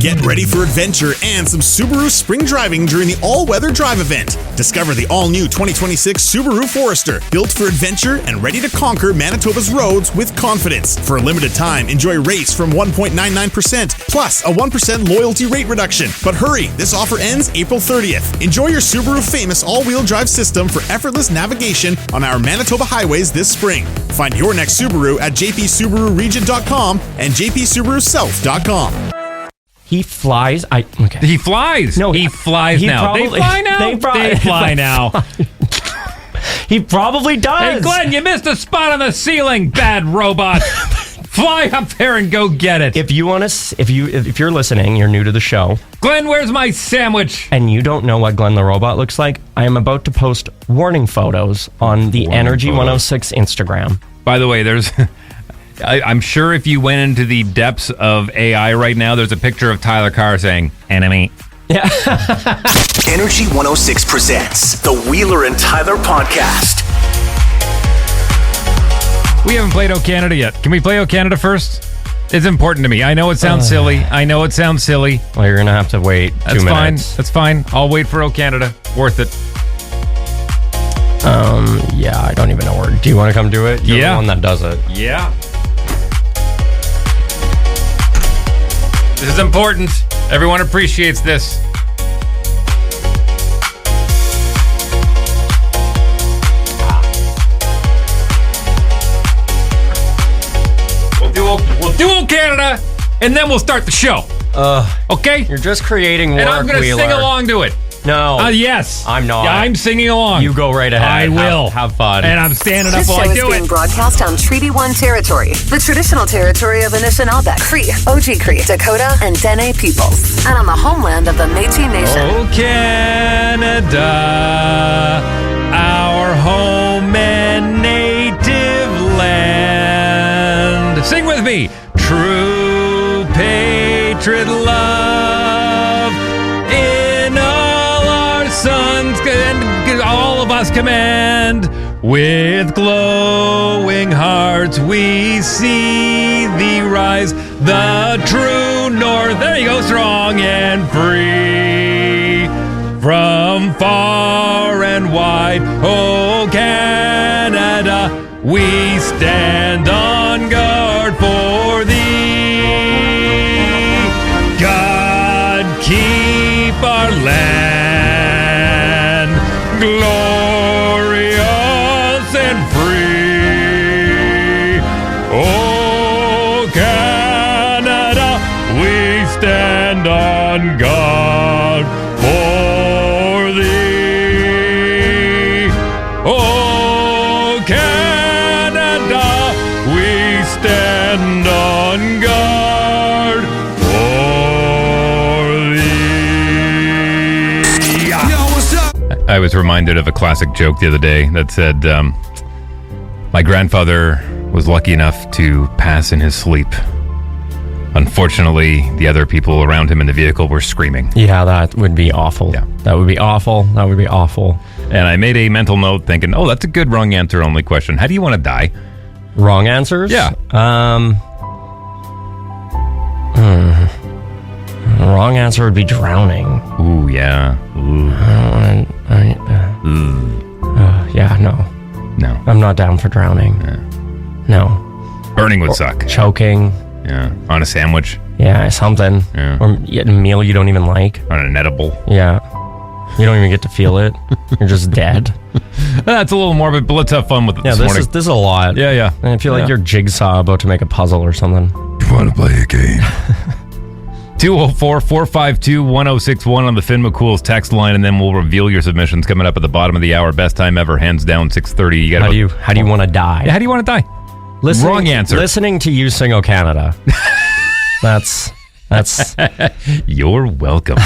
Get ready for adventure and some Subaru spring driving during the all-weather drive event. Discover the all-new 2026 Subaru Forester, built for adventure and ready to conquer Manitoba's roads with confidence. For a limited time, enjoy rates from 1.99%, plus a 1% loyalty rate reduction. But hurry, this offer ends April 30th. Enjoy your Subaru famous all-wheel drive system for effortless navigation on our Manitoba highways this spring. Find your next Subaru at jpsubaruregion.com and jpsubarusouth.com. He flies. He flies. No, he flies now. They fly now. They fly now. He probably does. Hey, Glenn, you missed a spot on the ceiling, bad robot. Fly up there and go get it. If you want to, if you're listening, you're new to the show. Glenn, where's my sandwich? And you don't know what Glenn the robot looks like. I am about to post warning photos on the Energy 106 Instagram. By the way, there's. I'm sure if you went into the depths of AI right now, there's a picture of Tyler Carr saying, enemy. Yeah. Energy 106 presents the Wheeler and Tyler podcast. We haven't played O Canada yet. Can we play O Canada first? It's important to me. I know it sounds silly. Well, you're going to have to wait 2 minutes. That's fine. I'll wait for O Canada. Worth it. Yeah, I don't even know where. Do you want to come do it? You're the one that does it. Yeah. This is important. Everyone appreciates this. We'll do O Canada, and then we'll start the show. Okay? You're just creating work, and I'm going to sing along to it. No. Yes. I'm not. Yeah, I'm singing along. You go right ahead. I will. Have fun. And I'm standing up This while show I is do being it. broadcast on Treaty 1 territory, the traditional territory of Anishinaabe, Cree, OG Cree, Dakota, and Dene peoples, and on the homeland of the Métis Nation. Oh, Canada, our home and native land. Sing with me. True patriot love in all our sons and all of us command. With glowing hearts we see thee rise, the true north. There you go, strong and free. From far and wide, oh Canada, we stand on guard for thee. God keep our land glorious and free. Oh Canada, we stand on guard for thee. Oh Canada, we stand on guard for thee. I was reminded of a classic joke the other day that said, my grandfather was lucky enough to pass in his sleep. Unfortunately, the other people around him in the vehicle were screaming. Yeah, that would be awful. Yeah. That would be awful. That would be awful. And I made a mental note thinking, oh, that's a good wrong answer only question. How do you want to die? Wrong answers? Yeah. Wrong answer would be drowning. Ooh, yeah. Ooh. Yeah, no. No. I'm not down for drowning. No. Burning would suck. Choking. Yeah. On a sandwich. Yeah, something. Yeah. Or a meal you don't even like. On an edible. Yeah. You don't even get to feel it. You're just dead. That's a little morbid, but let's have fun with it this morning. This is a lot. Yeah. And I feel like you're Jigsaw about to make a puzzle or something. You want to play a game? 204-452-1061 on the Finn McCool's text line, and then we'll reveal your submissions coming up at the bottom of the hour. Best time ever, hands down, 6:30. You How do you want to die? Yeah, how do you want to die? Wrong answer. Listening to you sing O Canada. That's You're welcome.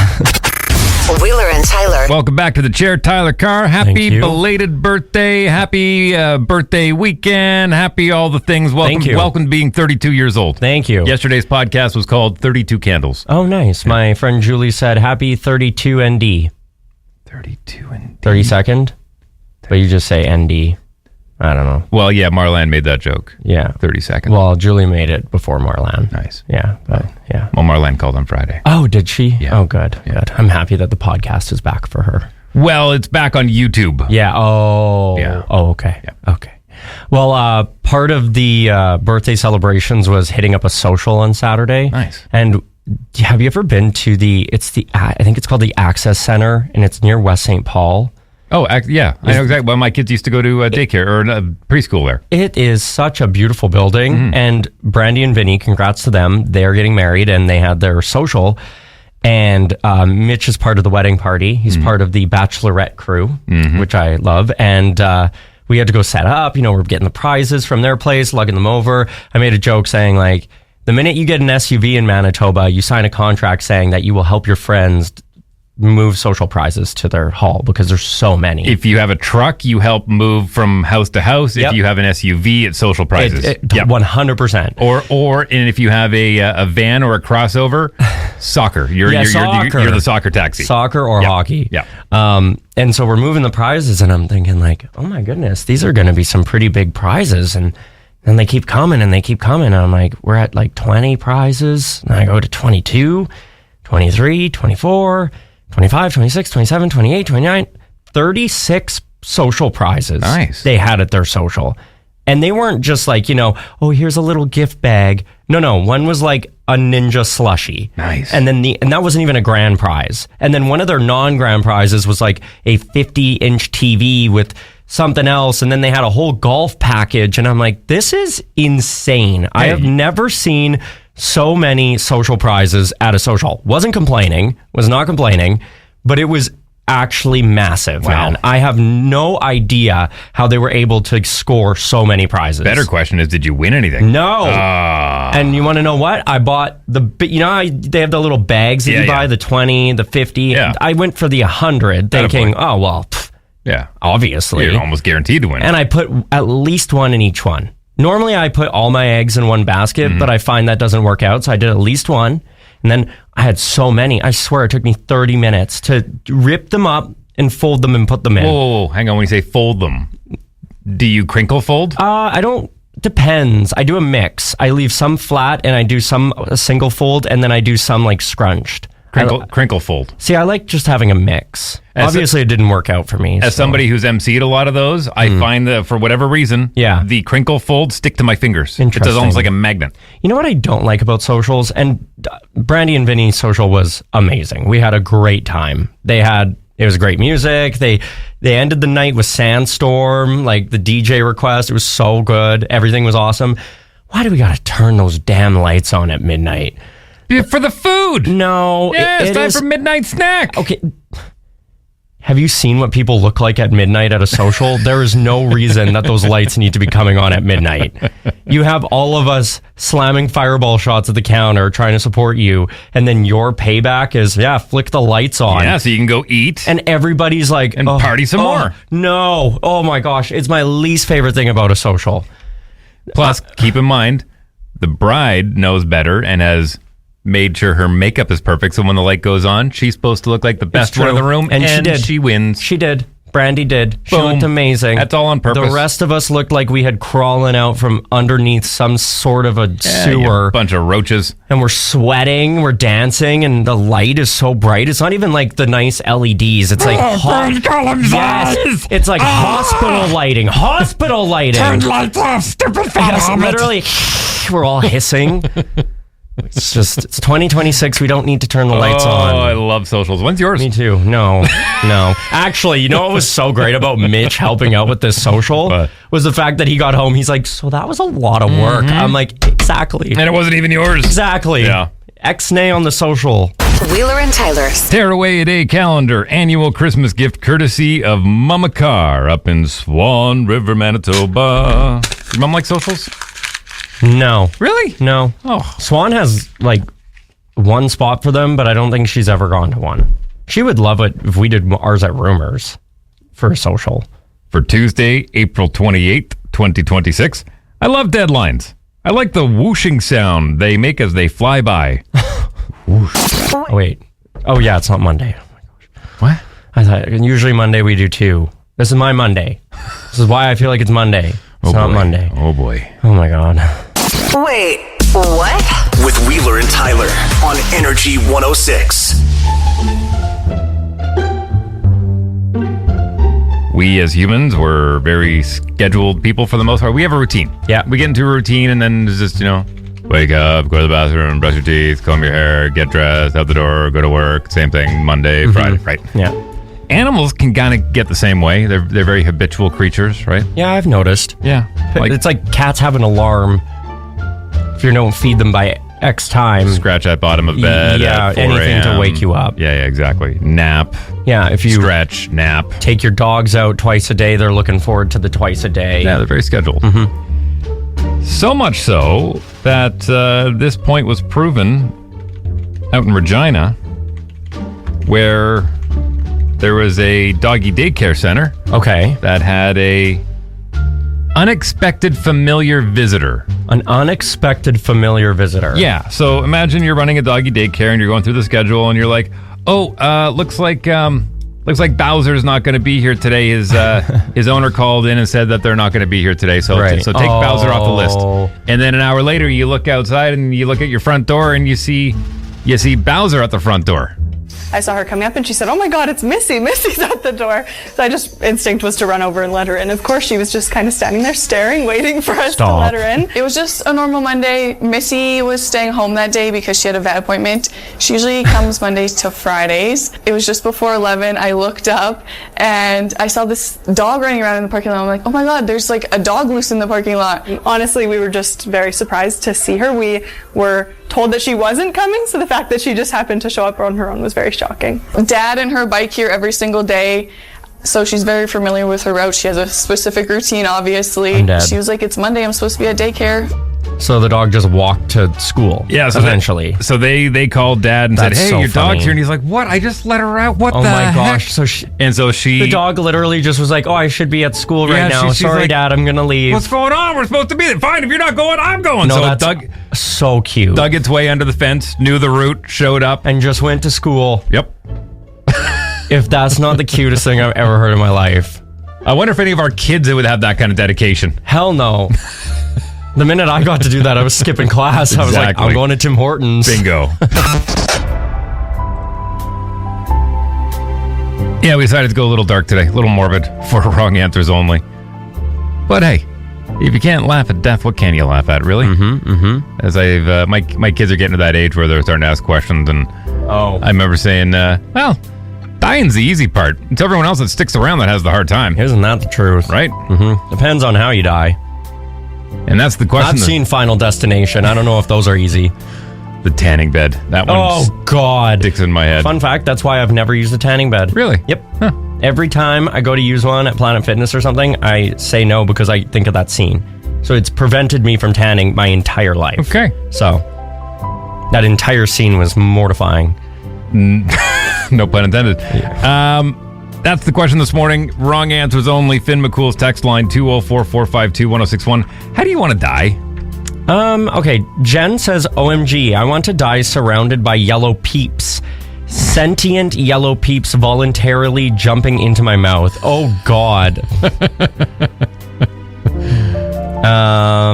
Wheeler and Tyler. Welcome back to the chair, Tyler Carr. Happy belated birthday. Happy birthday weekend. Happy all the things. Welcome, Thank you. Welcome to being 32 years old. Thank you. Yesterday's podcast was called 32 Candles. Oh, nice. My friend Julie said happy 32 ND. 32 ND. 32nd? But you just say ND. I don't know. Well, yeah, Marlene made that joke. Yeah. 30 seconds. Well, Julie made it before Marlene. Nice. Yeah, but yeah. Well, Marlene called on Friday. Oh, did she? Yeah. Oh, good. Good. I'm happy that the podcast is back for her. Well, it's back on YouTube. Yeah. Oh. Yeah. Oh, okay. Yeah. Okay. Well, part of the birthday celebrations was hitting up a social on Saturday. Nice. And have you ever been to I think it's called the Access Center, and it's near West St. Paul. Oh, yeah. I know exactly. Well, my kids used to go to daycare or preschool there. It is such a beautiful building. And Brandy and Vinny, congrats to them. They're getting married and they had their social. And Mitch is part of the wedding party. He's part of the bachelorette crew, which I love. And we had to go set up. We're getting the prizes from their place, lugging them over. I made a joke saying, like, the minute you get an SUV in Manitoba, you sign a contract saying that you will help your friends move social prizes to their hall because there's so many. If you have a truck, you help move from house to house. Yep. If you have an SUV, it's social prizes. 100%. Or and if you have a van or a crossover, soccer. You're the soccer taxi. Soccer or hockey. Yeah. And so we're moving the prizes, and I'm thinking, like, oh my goodness, these are going to be some pretty big prizes. And then they keep coming and they keep coming. And I'm like, we're at like 20 prizes. And I go to 22, 23, 24, 25, 26, 27, 28, 29, 36 social prizes. Nice. They had at their social. And they weren't just like, oh, here's a little gift bag. No. One was like a ninja slushie. Nice. And then and that wasn't even a grand prize. And then one of their non-grand prizes was like a 50-inch TV with something else. And then they had a whole golf package. And I'm like, this is insane. Hey. I have never seen so many social prizes at a social. Was not complaining, but it was actually massive, man. I have no idea how they were able to score so many prizes. Better question is, did you win anything? No. And you want to know what? I bought they have the little bags that you buy, the 20, the 50. Yeah. I went for the 100 thinking, oh, well, yeah, obviously. You're almost guaranteed to win. And I put at least one in each one. Normally, I put all my eggs in one basket, but I find that doesn't work out. So I did at least one. And then I had so many. I swear it took me 30 minutes to rip them up and fold them and put them in. Whoa, hang on. When you say fold them, do you crinkle fold? I don't. Depends. I do a mix. I leave some flat and I do some a single fold and then I do some like scrunched. Crinkle fold. See, I like just having a mix. Obviously, it didn't work out for me. As somebody who's emceed a lot of those, I find that for whatever reason, the crinkle folds stick to my fingers. It does almost like a magnet. You know what I don't like about socials? And Brandy and Vinny's social was amazing. We had a great time. It was great music. They ended the night with Sandstorm, like the DJ request. It was so good. Everything was awesome. Why do we got to turn those damn lights on at midnight? For the food. No. Yeah, it's time for midnight snack. Okay. Have you seen what people look like at midnight at a social? There is no reason that those lights need to be coming on at midnight. You have all of us slamming fireball shots at the counter trying to support you, and then your payback is, flick the lights on. Yeah, so you can go eat. And everybody's like... And party some more. No. Oh my gosh. It's my least favorite thing about a social. Plus, keep in mind, the bride knows better and has made sure her makeup is perfect. So when the light goes on, she's supposed to look like the best one in the room. And she did. She wins. She did. Brandy did. She Boom. looked amazing. That's all on purpose. The rest of us looked like we had crawling out from underneath some sort of a sewer. A bunch of roaches. And we're sweating, we're dancing, and the light is so bright. It's not even like the nice LEDs. It's like it's like hospital lighting. Hospital lighting. Turn lights off, stupid fat helmet. Literally, we're all hissing. It's 2026. We don't need to turn the lights on. Oh, I love socials. When's yours? Me too. No. Actually, you know what was so great about Mitch helping out with this social was the fact that he got home. He's like, so that was a lot of work. I'm like, exactly. And it wasn't even yours. Exactly. Yeah. X-nay on the social. Wheeler and Tyler's Tearaway a Day calendar, annual Christmas gift courtesy of Mama Carr up in Swan River, Manitoba. Your mom like socials? No. Really? No. Oh. Swan has like one spot for them, but I don't think she's ever gone to one. She would love it if we did ours at Rumors for a social. For Tuesday, April 28th, 2026. I love deadlines. I like the whooshing sound they make as they fly by. Whoosh. Oh, wait. Oh, yeah, it's not Monday. Oh, my gosh. What? I thought usually Monday we do two. This is my Monday. This is why I feel like it's Monday. It's not Monday. Oh, boy. Oh, my God. Wait, what? With Wheeler and Tyler on Energy 106. We as humans, we're very scheduled people for the most part. We have a routine. Yeah. We get into a routine and then it's just, wake up, go to the bathroom, brush your teeth, comb your hair, get dressed, out the door, go to work. Same thing, Monday, Friday, right? Yeah. Animals can kind of get the same way. They're very habitual creatures, right? Yeah, I've noticed. Yeah. It's like cats have an alarm. If you don't feed them by X time. Scratch at bottom of bed. Yeah, at 4 anything to a.m. wake you up. Yeah, exactly. Nap. Yeah, if you stretch, nap. Take your dogs out twice a day, they're looking forward to the twice a day. Yeah, they're very scheduled. So much so that this point was proven out in Regina, where there was a doggy daycare center. Okay. That had a unexpected familiar visitor. An unexpected familiar visitor. Yeah. So imagine you're running a doggy daycare and you're going through the schedule and you're like, looks like Bowser's not going to be here today. His owner called in and said that they're not going to be here today. So take Bowser off the list. And then an hour later, you look outside and you look at your front door and you see Bowser at the front door. I saw her coming up and she said, "Oh my God, it's Missy. Missy's at the door." So instinct was to run over and let her in. Of course, she was just kind of standing there staring, waiting for us to let her in. It was just a normal Monday. Missy was staying home that day because she had a vet appointment. She usually comes Mondays to Fridays. It was just before 11. I looked up and I saw this dog running around in the parking lot. I'm like, oh my God, there's like a dog loose in the parking lot. Honestly, we were just very surprised to see her. We were told that she wasn't coming, so the fact that she just happened to show up on her own was very shocking. Dad and her bike here every single day, so she's very familiar with her route. She has a specific routine, obviously. She was like, it's Monday, I'm supposed to be at daycare. So the dog just walked to school. Yeah, so eventually. So they called Dad and That's said, "Hey, so your funny. dog's here." And he's like, "What? I just let her out. What the my heck?" gosh. So the dog literally just was like, "Oh, I should be at school right now. she's Sorry, like, Dad, I'm gonna leave." What's going on? We're supposed to be there. Fine, if you're not going, I'm going. No, So that's Doug so cute. dug its way under the fence, knew the route, showed up. And just went to school. Yep. If that's not the cutest thing I've ever heard in my life. I wonder if any of our kids would have that kind of dedication. Hell no. The minute I got to do that, I was skipping class. I was like, I'm going to Tim Hortons. Bingo. Yeah, we decided to go a little dark today, a little morbid for wrong answers only. But hey, if you can't laugh at death, what can you laugh at, really? As I've my kids are getting to that age where they're starting to ask questions, and I remember saying, well, dying's the easy part. It's everyone else that sticks around that has the hard time. Isn't that the truth? Right? Depends on how you die. And that's the question. I've seen Final Destination. I don't know if those are easy. The tanning bed. That one God. sticks in my head. Fun fact, that's why I've never used a tanning bed. Really? Yep. Every time I go to use one at Planet Fitness or something, I say no because I think of that scene. So it's prevented me from tanning my entire life. Okay. So that entire scene was mortifying. No pun intended. That's the question this morning. Wrong answers only. Finn McCool's text line 204-452-1061. How do you want to die? Okay. Jen says, OMG, I want to die surrounded by yellow peeps. Sentient yellow peeps voluntarily jumping into my mouth. Oh, God.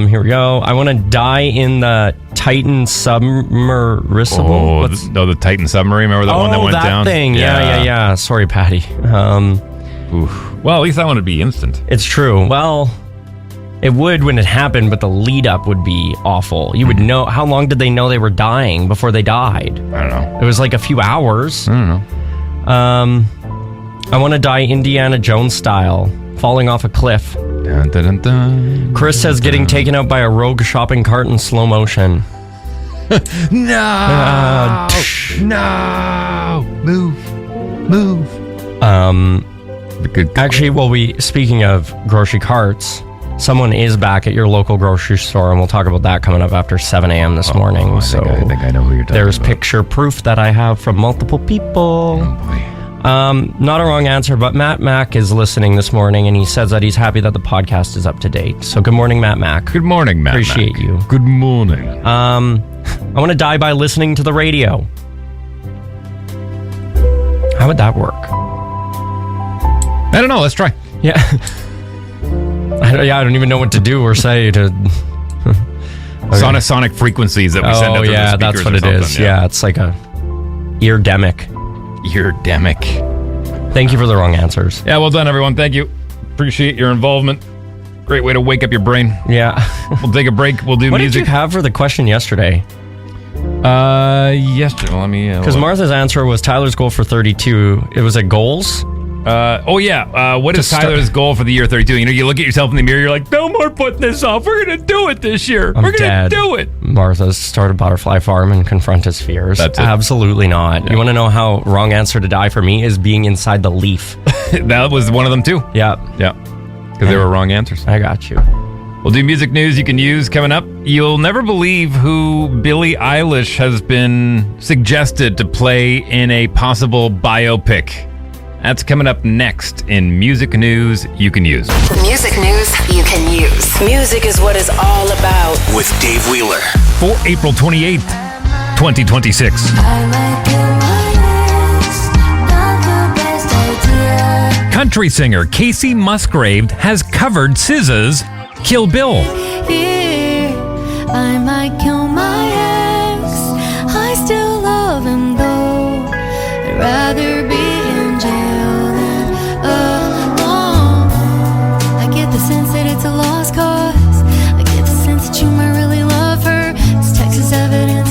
Here we go. I want to die in the Titan submersible. The Titan submarine. Remember that one that went down? Oh, that thing. Yeah. Sorry, Patty. Well, at least that one would be instant. It's true. Well, it would when it happened, but the lead up would be awful. You would know. How long did they know they were dying before they died? I don't know. It was like a few hours. I don't know. I want to die Indiana Jones style, falling off a cliff. Dun, dun, dun, dun, Chris says getting taken out by a rogue shopping cart in slow motion. No! No! Move! Actually, speaking of grocery carts, someone is back at your local grocery store, and we'll talk about that coming up after 7 a.m. this morning. I think I know who you're talking there's about. picture proof that I have from multiple people. Oh, boy. Not a wrong answer, but Matt Mack is listening this morning, and he says that he's happy that the podcast is up to date. So good morning, Matt Mack. Good morning, Matt. Appreciate Mack. you. Good morning. I want to die by listening to the radio. How would that work? I don't know. Let's try. Yeah. I don't even know what to do or say to... Okay. Sonic frequencies that we send out to the speakers. That's what it is. Yeah, it's like a eardemic. Thank you for the wrong answers. Yeah, well done, everyone. Thank you. Appreciate your involvement. Great way to wake up your brain. Yeah. We'll take a break. We'll do what music. What did you have for the question yesterday? Yesterday. Let me... Because Martha's answer was Tyler's goal for 32. It was at goals? What is Tyler's goal for the year 32? You look at yourself in the mirror, you're like, no more putting this off. We're going to do it this year. We're going to do it. Martha's start a butterfly farm and confront his fears. That's it. Absolutely not. Yeah. You want to know how wrong answer to die for me is being inside the leaf. That was one of them too. Yeah. Because they were wrong answers. I got you. We'll do music news you can use coming up. You'll never believe who Billie Eilish has been suggested to play in a possible biopic. That's coming up next in Music News You Can Use. Music News You Can Use. Music is what it's all about. With Dave Wheeler. For April 28th, 2026. Country singer Casey Musgrave has covered SZA's Kill Bill. Here, I might kill my ex. I still love him though. I'd rather be in jail than alone. I get the sense that it's a lost cause. I get the sense that you might really love her. This text is evidence.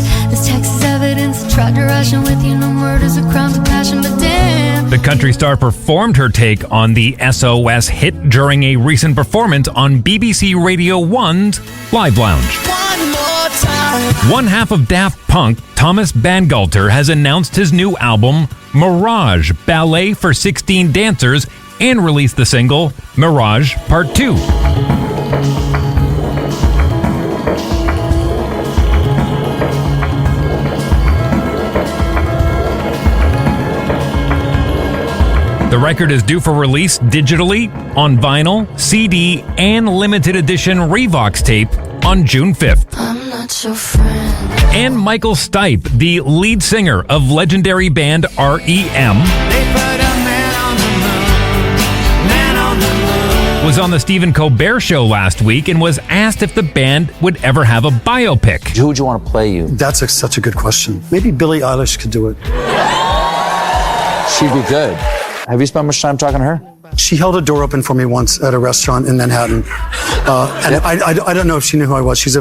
I tried to ration with you, no murders or crimes of passion, but damn. The country star performed her take on the SOS hit during a recent performance on BBC Radio 1's Live Lounge. One more time. One half of Daft Punk, Thomas Bangalter, has announced his new album, Mirage, Ballet for 16 Dancers, and released the single, Mirage Part 2. The record is due for release digitally, on vinyl, CD, and limited edition Revox tape on June 5th. I'm not your friend. And Michael Stipe, the lead singer of legendary band REM, was on the Stephen Colbert Show last week and was asked if the band would ever have a biopic. Who would you want to play you? That's such a good question. Maybe Billie Eilish could do it. She'd be good. Have you spent much time talking to her? She held a door open for me once at a restaurant in Manhattan. And I don't know if she knew who I was. She's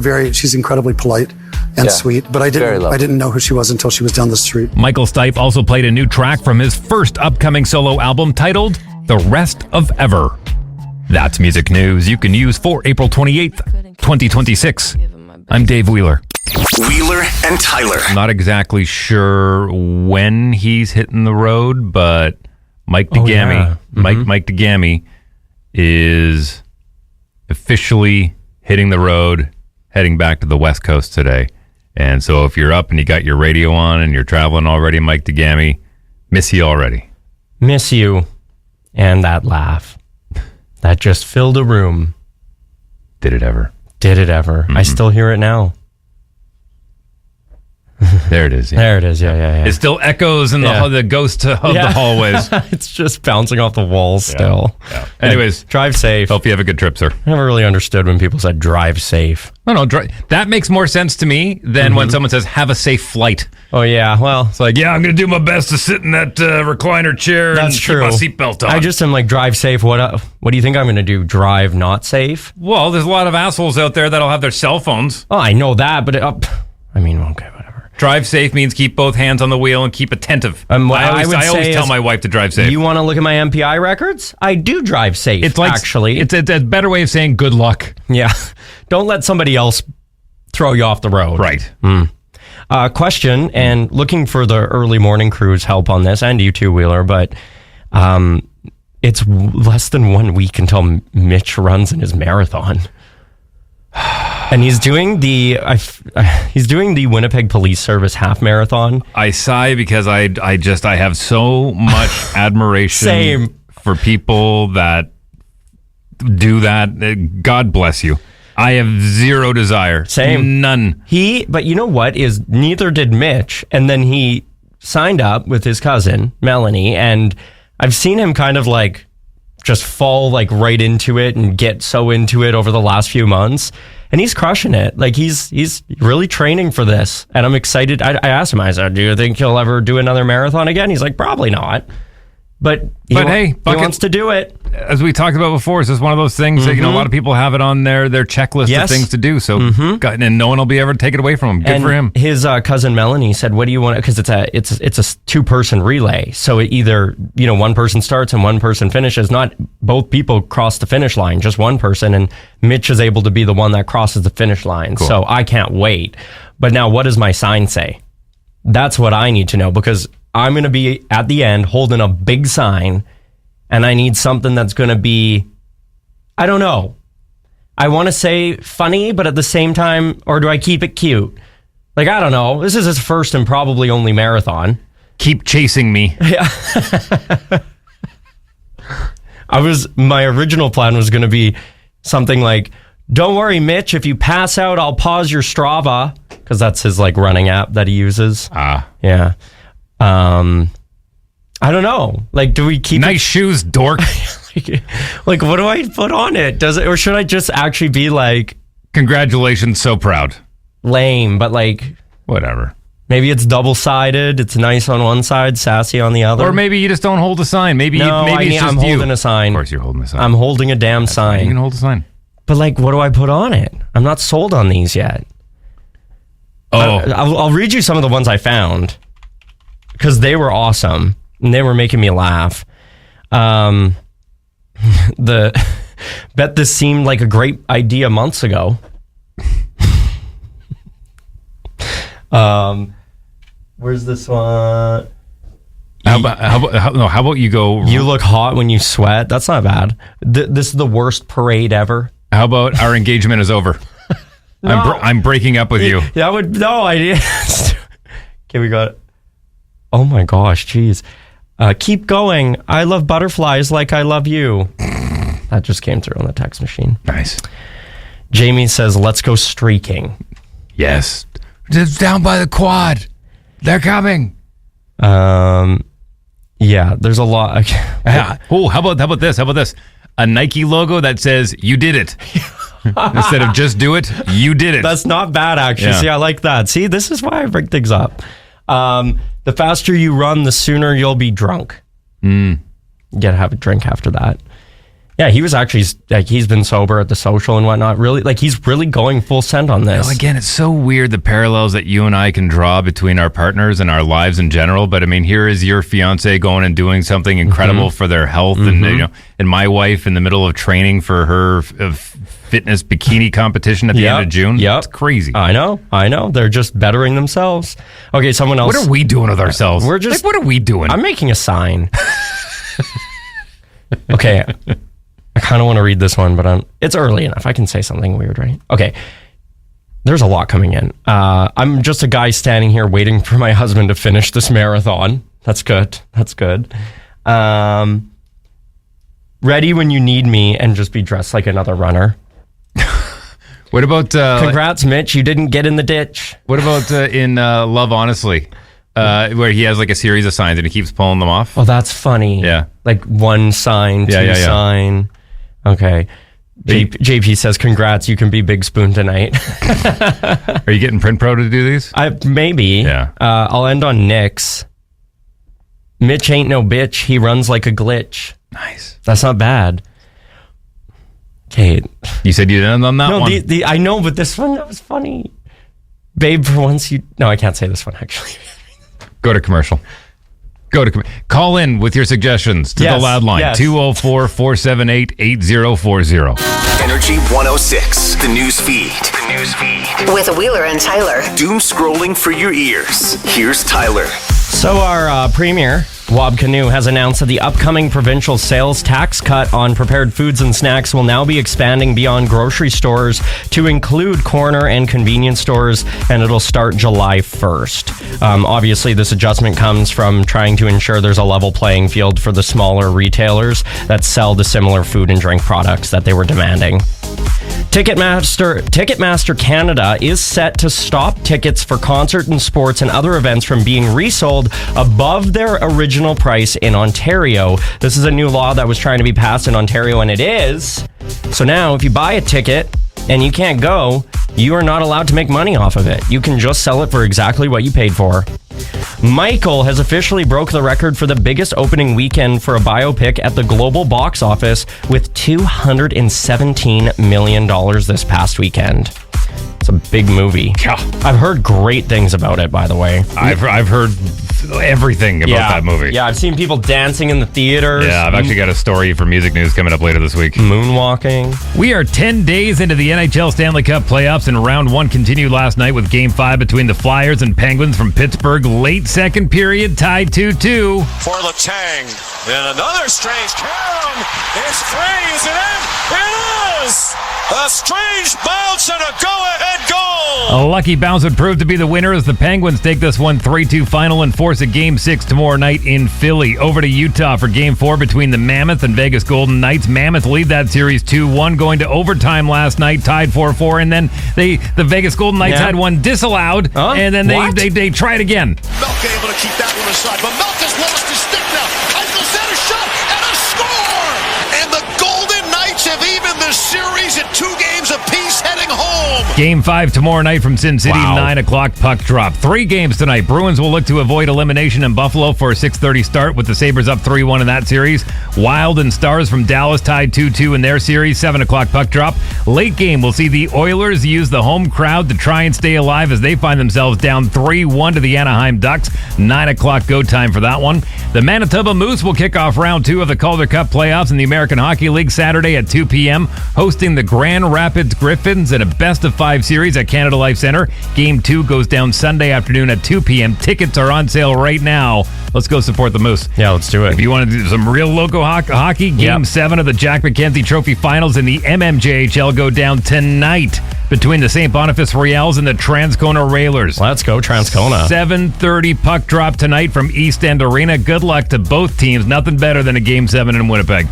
incredibly polite and sweet, but I didn't know who she was until she was down the street. Michael Stipe also played a new track from his first upcoming solo album titled The Rest of Ever. That's music news you can use for April 28th, 2026. I'm Dave Wheeler. Wheeler and Tyler. I'm not exactly sure when he's hitting the road, but Mike DeGami, Mike DeGami is officially hitting the road, heading back to the West Coast today. And so if you're up and you got your radio on and you're traveling already, Mike DeGami, miss you already. Miss you. And that laugh. That just filled a room. Did it ever? Did it ever? I still hear it now. There it is. Yeah. There it is. Yeah. It still echoes in the ghost of the hallways. It's just bouncing off the walls still. Yeah. Anyways, drive safe. Hope you have a good trip, sir. I never really understood when people said drive safe. No, that makes more sense to me than when someone says have a safe flight. Oh yeah, well, it's like I'm going to do my best to sit in that recliner chair. That's and true. Keep my seatbelt on. I just am like drive safe. What do you think I'm going to do? Drive not safe? Well, there's a lot of assholes out there that'll have their cell phones. Oh, I know that, but okay. Drive safe means keep both hands on the wheel and keep attentive. I always tell my wife to drive safe. You want to look at my MPI records? I do drive safe. It's like, actually, it's a better way of saying good luck. Yeah, don't let somebody else throw you off the road. Right. Question, and looking for the early morning crew's help on this, and you too, Wheeler. But it's less than 1 week until Mitch runs in his marathon. And he's doing the Winnipeg Police Service half marathon. I sigh because I have so much admiration for people that do that. God bless you. I have zero desire. Same. None. But you know what is neither did Mitch, and then he signed up with his cousin Melanie, and I've seen him kind of like just fall like right into it and get so into it over the last few months. And he's crushing it. Like he's really training for this. And I'm excited. I asked him, I said, do you think he'll ever do another marathon again? He's like, probably not. But he wants to do it. As we talked about before, it's just one of those things that, a lot of people have it on their checklist of things to do. So, and no one will be able to take it away from him. Good for him. His cousin Melanie said, what do you want? Because it's a 2-person relay. So it either, one person starts and one person finishes. Not both people cross the finish line, just one person. And Mitch is able to be the one that crosses the finish line. Cool. So I can't wait. But now what does my sign say? That's what I need to know, because I'm going to be at the end holding a big sign, and I need something that's going to be, I don't know. I want to say funny, but at the same time, or do I keep it cute? Like, I don't know. This is his first and probably only marathon. Keep chasing me. Yeah. My original plan was going to be something like, don't worry, Mitch, if you pass out, I'll pause your Strava, because that's his like running app that he uses. Yeah. I don't know. Like, do we keep nice shoes, dork? like, what do I put on it? Does it, or should I just actually be like, congratulations, so proud? Lame, but like, whatever. Maybe it's double-sided. It's nice on one side, sassy on the other. Or maybe you just don't hold a sign. Maybe I'm holding a sign. Of course, you're holding a sign. I'm holding a damn sign. You can hold a sign. But like, what do I put on it? I'm not sold on these yet. I'll read you some of the ones I found, because they were awesome and they were making me laugh. Bet this seemed like a great idea months ago. Where's this one? How about you go? You look hot when you sweat. That's not bad. This is the worst parade ever. How about our engagement is over? No. I'm breaking up with you. That would no idea. Okay, we got. Oh my gosh, geez. Keep going. I love butterflies like I love you. That just came through on the text machine. Nice. Jamie says, let's go streaking. Yes. Just down by the quad. They're coming. Yeah, there's a lot. Oh, how about this? A Nike logo that says, you did it. Instead of just do it, you did it. That's not bad, actually. Yeah. See, I like that. See, this is why I bring things up. The faster you run, the sooner you'll be drunk. You gotta have a drink after that. Yeah, he was actually, like, he's been sober at the social and whatnot. Really, like, he's really going full send on this. Well, again, it's so weird, the parallels that you and I can draw between our partners and our lives in general. But I mean, here is your fiance going and doing something incredible for their health, and and my wife in the middle of training for her fitness bikini competition at the end of June. Yep. It's crazy. I know. They're just bettering themselves. Okay, someone else. What are we doing with ourselves? We're just. Like, what are we doing? I'm making a sign. Okay. I kind of want to read this one, but it's early enough. I can say something weird, right? Okay. There's a lot coming in. I'm just a guy standing here waiting for my husband to finish this marathon. That's good. Ready when you need me and just be dressed like another runner. What about... Congrats, Mitch. You didn't get in the ditch. What about in Love Honestly? Where he has like a series of signs and he keeps pulling them off? Oh, that's funny. Yeah. Like one sign, two sign. Okay. JP says, congrats, you can be Big Spoon tonight. Are you getting Print Pro to do these? Maybe. Yeah. I'll end on Nick's. Mitch ain't no bitch. He runs like a glitch. Nice. That's not bad. Okay. You said you didn't end on that one. I know, but this one, that was funny. Babe, for once you... No, I can't say this one, actually. Go to commercial. Call in with your suggestions to the loud line. 204-478-8040. Energy 106, the news feed. With Wheeler and Tyler. Doom scrolling for your ears. Here's Tyler. So our premier, Wab Canoe, has announced that the upcoming provincial sales tax cut on prepared foods and snacks will now be expanding beyond grocery stores to include corner and convenience stores, and it'll start July 1st. Obviously, this adjustment comes from trying to ensure there's a level playing field for the smaller retailers that sell the similar food and drink products that they were demanding. Ticketmaster Canada is set to stop tickets for concerts and sports and other events from being resold above their original price in Ontario. This is a new law that was trying to be passed in Ontario, and it is. So now, if you buy a ticket and you can't go, you are not allowed to make money off of it. You can just sell it for exactly what you paid for. Michael has officially broke the record for the biggest opening weekend for a biopic at the global box office with $217 million this past weekend. It's a big movie. Yeah. I've heard great things about it, by the way. I've heard everything about that movie. Yeah, I've seen people dancing in the theaters. Yeah, I've actually got a story for Music News coming up later this week. Moonwalking. We are 10 days into the NHL Stanley Cup Playoffs, and round one continued last night with Game 5 between the Flyers and Penguins from Pittsburgh. Late second period, tied 2-2. For Letang, and another strange carom. It's free, is it in? It is! A strange bounce and a go-ahead goal! A lucky bounce would prove to be the winner as the Penguins take this one 3-2 final and force a Game 6 tomorrow night in Philly. Over to Utah for Game 4 between the Mammoth and Vegas Golden Knights. Mammoth lead that series 2-1, going to overtime last night, tied 4-4, and then the Vegas Golden Knights had one disallowed, and then they tried again. Milk able to keep that one aside, but Milk has lost his stick now. Eichel's had a shot and a score! And the Golden Knights have evened the series at 2 games apiece, heading home. Game 5 tomorrow night from Sin City, 9 o'clock puck drop. 3 games tonight. Bruins will look to avoid elimination in Buffalo for a 6:30 start with the Sabres up 3-1 in that series. Wild and Stars from Dallas tied 2-2 in their series, 7 o'clock puck drop. Late game, we'll see the Oilers use the home crowd to try and stay alive as they find themselves down 3-1 to the Anaheim Ducks. 9 o'clock go time for that one. The Manitoba Moose will kick off round 2 of the Calder Cup playoffs in the American Hockey League Saturday at 2 p.m., hosting the Grand Rapids Griffins in a best-of-5 series at Canada Life Center. Game 2 goes down Sunday afternoon at 2 p.m. Tickets are on sale right now. Let's go support the Moose. Yeah, let's do it. If you want to do some real local hockey, Game 7 of the Jack McKenzie Trophy Finals in the MMJHL go down tonight between the St. Boniface Royals and the Transcona Railers. Let's go, Transcona. 7:30 puck drop tonight from East End Arena. Good luck to both teams. Nothing better than a Game 7 in Winnipeg.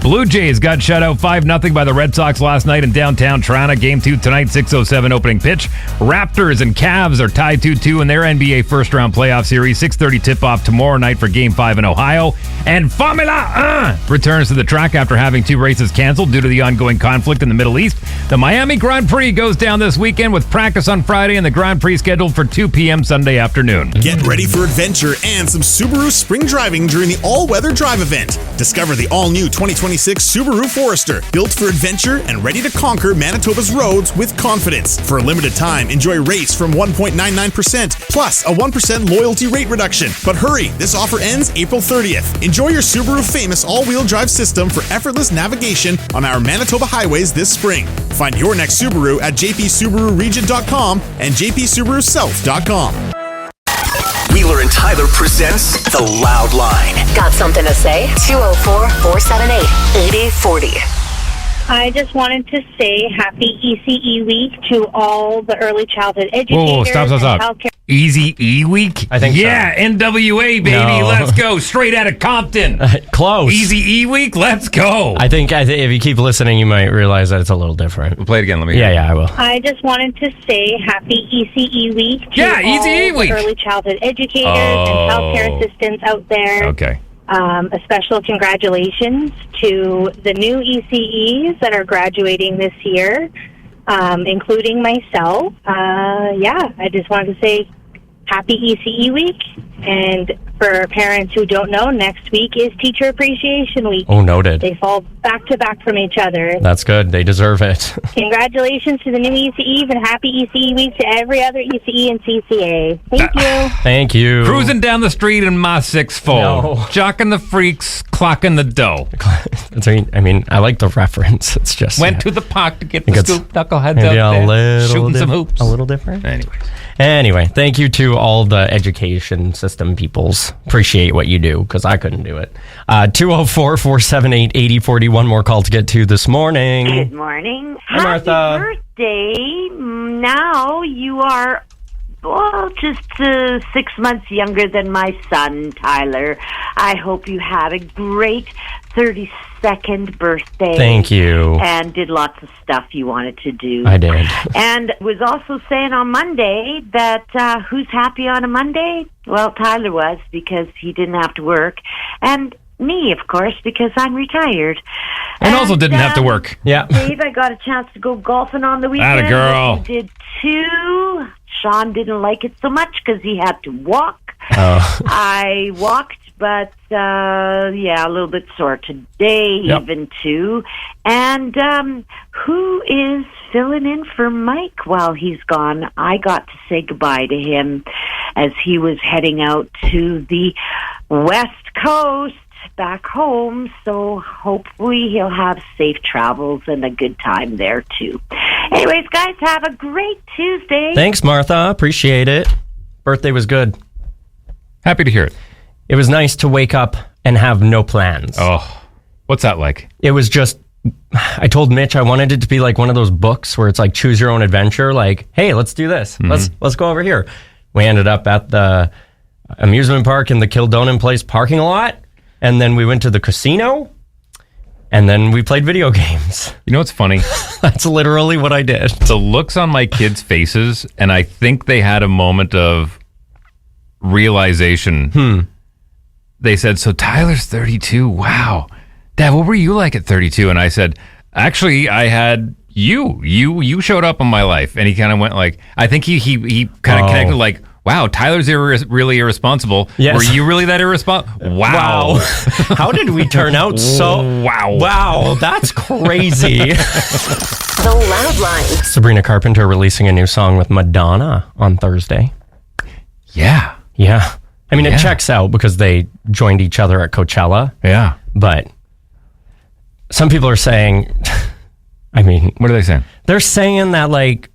Blue Jays got shut out 5-0 by the Red Sox last night in downtown Toronto. Game 2 tonight, 6:07 opening pitch. Raptors and Cavs are tied 2-2 in their NBA first-round playoff series. 6:30 tip-off tomorrow night for Game 5 in Ohio. And Formula 1 returns to the track after having 2 races canceled due to the ongoing conflict in the Middle East. The Miami Grand Prix goes down this weekend with practice on Friday and the Grand Prix scheduled for 2 p.m. Sunday afternoon. Get ready for adventure and some Subaru spring driving during the all-weather drive event. Discover the all-new 2026 Subaru Forester, built for adventure and ready to conquer Manitoba's roads with confidence. For a limited time, enjoy rates from 1.99% plus a 1% loyalty rate reduction. But hurry, this offer ends April 30th. Enjoy your Subaru famous all-wheel drive system for effortless navigation on our Manitoba highways this spring. Find your next Subaru at jpsubaruregion.com and jpsubarusouth.com. Wheeler and Tyler presents The Loud Line. Got something to say? 204-478-8040. I just wanted to say happy ECE week to all the early childhood educators. Whoa, stop. Healthcare. Easy E week? I think yeah, so. NWA, baby. No. Let's go. Straight out of Compton. Close. Easy E week? Let's go. I think if you keep listening, you might realize that it's a little different. We'll play it again. Let me hear. Yeah, I will. I just wanted to say happy ECE week to Yeah, all ECE week. the early childhood educators and healthcare assistants out there. Okay. A special congratulations to the new ECEs that are graduating this year, including myself. I just wanted to say happy ECE week. And for parents who don't know, next week is Teacher Appreciation Week. Oh, noted. They fall back to back from each other. That's good. They deserve it. Congratulations to the new ECEs and happy ECE week to every other ECE and CCA. Thank you. Thank you. Cruising down the street in my 6'4". No. Jocking the freaks, clocking the dough. I mean, I like the reference. It's just... Went to the park to get the scoop knuckleheads out there. Shooting some hoops. A little different. Anyways. Anyway, thank you to all the education system peoples. Appreciate what you do, because I couldn't do it. 204-478-8040. One more call to get to this morning. Good morning. Hi, Martha. Happy birthday. Now you are just 6 months younger than my son, Tyler. I hope you had a great 32nd birthday. Thank you. And did lots of stuff you wanted to do. I did. And was also saying on Monday that who's happy on a Monday? Well, Tyler was, because he didn't have to work. And me, of course, because I'm retired. And also didn't have to work. Yeah. Dave, I got a chance to go golfing on the weekend. Atta girl. You did too. Sean didn't like it so much because he had to walk. Oh. I walked, but a little bit sore today, even too. And who is filling in for Mike while he's gone? I got to say goodbye to him as he was heading out to the West Coast, back home, so hopefully he'll have safe travels and a good time there too. Anyways, guys, have a great Tuesday. Thanks, Martha. Appreciate it. Birthday was good. Happy to hear it. It was nice to wake up and have no plans. Oh, what's that like? It was just, I told Mitch I wanted it to be like one of those books where it's like choose your own adventure. Like, hey, let's do this. Let's go over here. We ended up at the amusement park in the Kildonan Place parking lot. And then we went to the casino, and then we played video games. You know what's funny? That's literally what I did. The looks on my kids' faces, and I think they had a moment of realization. They said, so Tyler's 32. Wow. Dad, what were you like at 32? And I said, actually, I had you. You showed up in my life. And he kind of went like, I think he kind of connected like, wow, Tyler's really irresponsible. Yes. Were you really that irresponsible? Wow. How did we turn out so... Wow, that's crazy. The Loud Line. Sabrina Carpenter releasing a new song with Madonna on Thursday. Yeah. Yeah. I mean, it checks out because they joined each other at Coachella. Yeah. But some people are saying... I mean... What are they saying? They're saying that, like...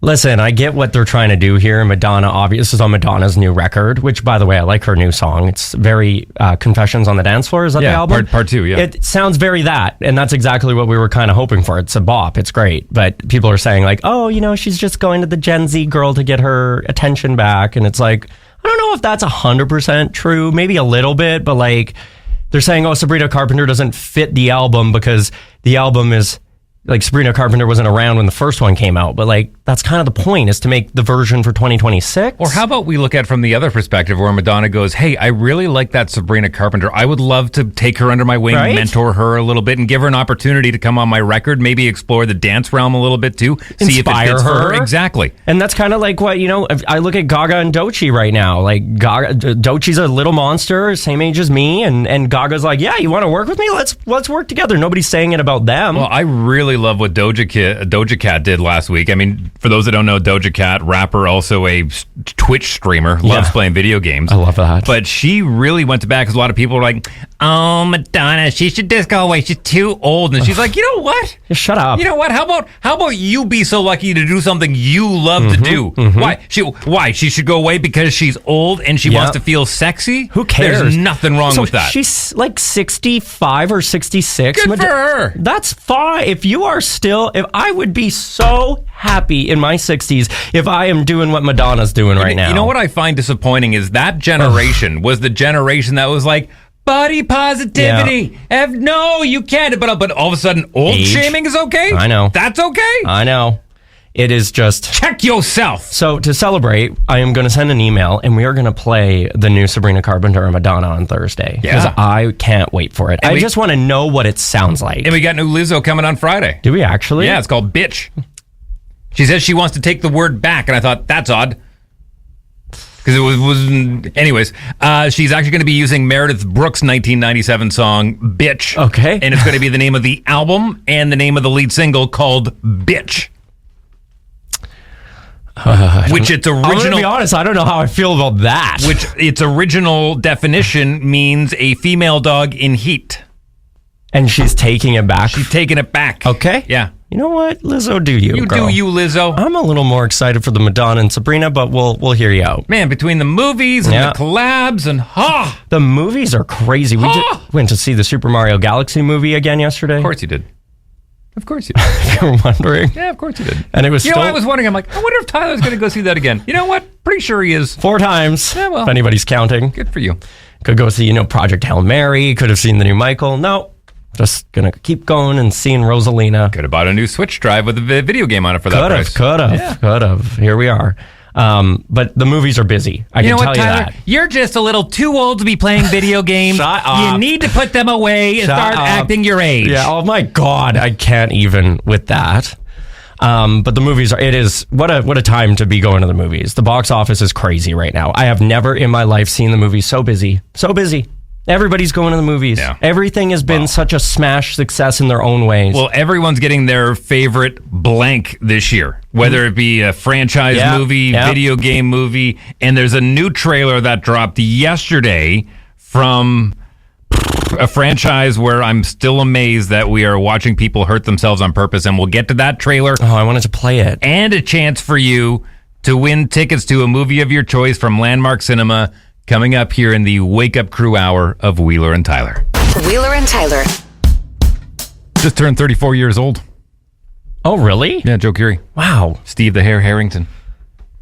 Listen, I get what they're trying to do here. Madonna, obviously, this is on Madonna's new record, which, by the way, I like her new song. It's very Confessions on the Dance Floor. Is that the album? Part 2, yeah. It sounds very that, and that's exactly what we were kind of hoping for. It's a bop. It's great. But people are saying, like, oh, you know, she's just going to the Gen Z girl to get her attention back. And it's like, I don't know if that's 100% true. Maybe a little bit, but, like, they're saying, oh, Sabrina Carpenter doesn't fit the album because the album is... Like, Sabrina Carpenter wasn't around when the first one came out, but, like, that's kind of the point, is to make the version for 2026. Or how about we look at it from the other perspective where Madonna goes, hey, I really like that Sabrina Carpenter. I would love to take her under my wing, mentor her a little bit, and give her an opportunity to come on my record, maybe explore the dance realm a little bit too, see if it fits for her. Exactly. And that's kind of like what, you know, I look at Gaga and Doechii right now. Like, Doechii's a little monster, same age as me, and Gaga's like, yeah, you want to work with me? Let's work together. Nobody's saying it about them. Well, I really love what Doja Cat did last week. I mean, for those that don't know, Doja Cat, rapper, also a Twitch streamer, loves playing video games. I love that. But she really went to bat because a lot of people were like, oh, Madonna, she should just go away. She's too old. And she's like, you know what? Just shut up. You know what? How about you be so lucky to do something you love to do? Why? She should go away because she's old and she wants to feel sexy? Who cares? There's nothing wrong with that. She's like 65 or 66. Good for her. That's fine. If you are if I would be so happy in my 60s if I am doing what Madonna's doing right now. You know what I find disappointing is that generation was the generation that was like, body positivity. No, you can't. But all of a sudden, old shaming is okay? I know. That's okay? I know. It is just... Check yourself. So to celebrate, I am going to send an email and we are going to play the new Sabrina Carpenter and Madonna on Thursday. Because I can't wait for it. I just want to know what it sounds like. And we got new Lizzo coming on Friday. Do we actually? Yeah, it's called Bitch. She says she wants to take the word back. And I thought, that's odd. Because it was... Anyways, she's actually going to be using Meredith Brooks' 1997 song, Bitch. Okay. And it's going to be the name of the album and the name of the lead single called Bitch. Which its original... I'm going to be honest, I don't know how I feel about that. Which its original definition means a female dog in heat. And she's taking it back? She's taking it back. Okay. Yeah. You know what? Lizzo, do you, You girl. do you, Lizzo. I'm a little more excited for the Madonna and Sabrina, but we'll hear you out. Man, between the movies and the collabs and... The movies are crazy. We just went to see the Super Mario Galaxy movie again yesterday. Of course you did. Of course you did. were wondering? Yeah, of course he did. And it was I was wondering, I'm like, I wonder if Tyler's going to go see that again. You know what? Pretty sure he is. 4 times, if anybody's counting. Good for you. Could go see, Project Hail Mary. Could have seen the new Michael. No, just going to keep going and seeing Rosalina. Could have bought a new Switch drive with a video game on it for that price. Could have. Here we are. But the movies are busy. I can tell you that. You're just a little too old to be playing video games. Shut up. You need to put them away and start acting your age. Yeah. Oh my God. I can't even with that. But the movies what a time to be going to the movies. The box office is crazy right now. I have never in my life seen the movies so busy. So busy. Everybody's going to the movies. Yeah. Everything has been such a smash success in their own ways. Well, everyone's getting their favorite blank this year, whether it be a franchise movie, video game movie, and there's a new trailer that dropped yesterday from a franchise where I'm still amazed that we are watching people hurt themselves on purpose, and we'll get to that trailer. Oh, I wanted to play it. And a chance for you to win tickets to a movie of your choice from Landmark Cinema coming up here in the Wake Up Crew Hour of Wheeler and Tyler. Wheeler and Tyler. Just turned 34 years old. Oh, really? Yeah, Joe Curie. Wow. Steve the Hare Harrington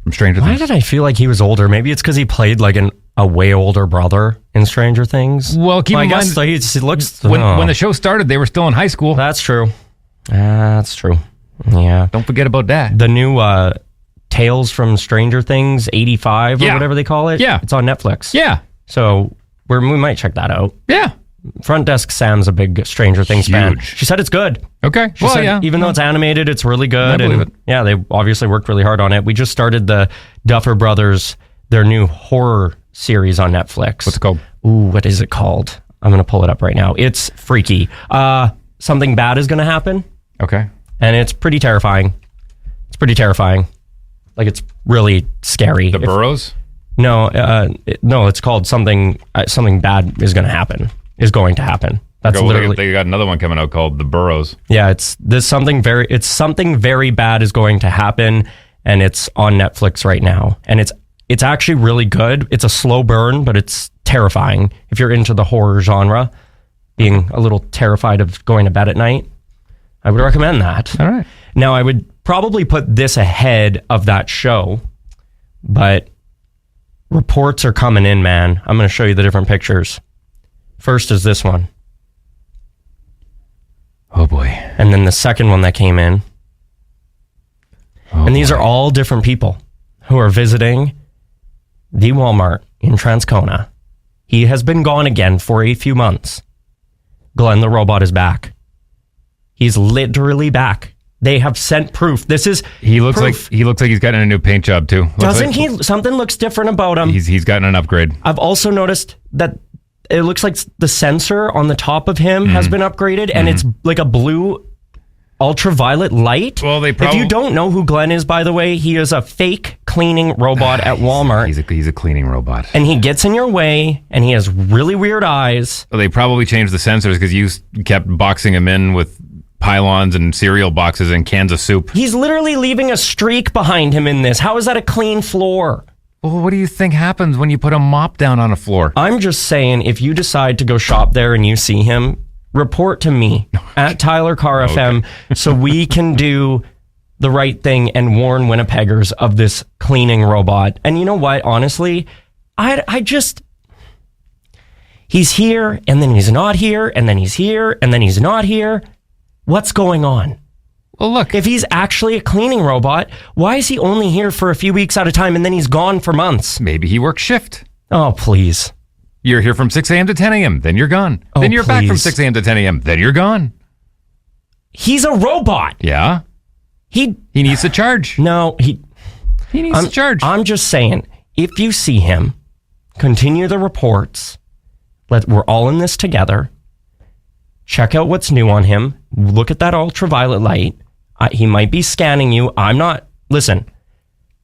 from Stranger Things. Why did I feel like he was older? Maybe it's because he played like a way older brother in Stranger Things. Well, keep in mind, he looks... When the show started, they were still in high school. That's true. That's true. Yeah. Don't forget about that. The new Tales from Stranger Things 85 or whatever they call it. Yeah. It's on Netflix. Yeah. So we might check that out. Yeah. Front Desk Sam's a big Stranger Things fan. She said it's good. Okay. She said, even though it's animated, it's really good. I believe it. Yeah, they obviously worked really hard on it. We just started the Duffer Brothers, their new horror series on Netflix. What's it called? Ooh, what is it called? I'm going to pull it up right now. It's freaky. Something bad is going to happen. Okay. And it's pretty terrifying. Like, it's really scary. The Burrows? No, it's called something bad is going to happen. That's literally. They got another one coming out called The Burrows. Yeah, something very bad is going to happen, and it's on Netflix right now. And it's actually really good. It's a slow burn, but it's terrifying. If you're into the horror genre, being a little terrified of going to bed at night, I would recommend that. All right. Now, I would probably put this ahead of that show, but reports are coming in, man. I'm going to show you the different pictures. First is this one. Oh, boy. And then the second one that came in. And these are all different people who are visiting the Walmart in Transcona. He has been gone again for a few months. Glenn the robot is back. He's literally back. They have sent proof. He looks like he's gotten a new paint job too. Doesn't he? Something looks different about him. He's gotten an upgrade. I've also noticed that it looks like the sensor on the top of him has been upgraded, and it's like a blue ultraviolet light. Well, if you don't know who Glenn is, by the way, he is a fake cleaning robot at Walmart. He's a cleaning robot, and he gets in your way, and he has really weird eyes. Well, they probably changed the sensors because you kept boxing him in with pylons and cereal boxes and cans of soup. He's literally leaving a streak behind him in this. How is that a clean floor? Well, what do you think happens when you put a mop down on a floor? I'm just saying, if you decide to go shop there and you see him, report to me at Tyler Carr FM so we can do the right thing and warn Winnipeggers of this cleaning robot. And you know what? Honestly, he's here and then he's not here and then he's here and then he's not here. What's going on? Well, look. If he's actually a cleaning robot, why is he only here for a few weeks at a time and then he's gone for months? Maybe he works shift. Oh, please. You're here from 6 a.m. to 10 a.m., then you're gone. Oh, then you're back from 6 a.m. to 10 a.m., then you're gone. He's a robot. Yeah. He needs to charge. No, he needs to charge. I'm just saying, if you see him, continue the reports. We're all in this together. Check out what's new on him. Look at that ultraviolet light. He might be scanning you. I'm not. Listen,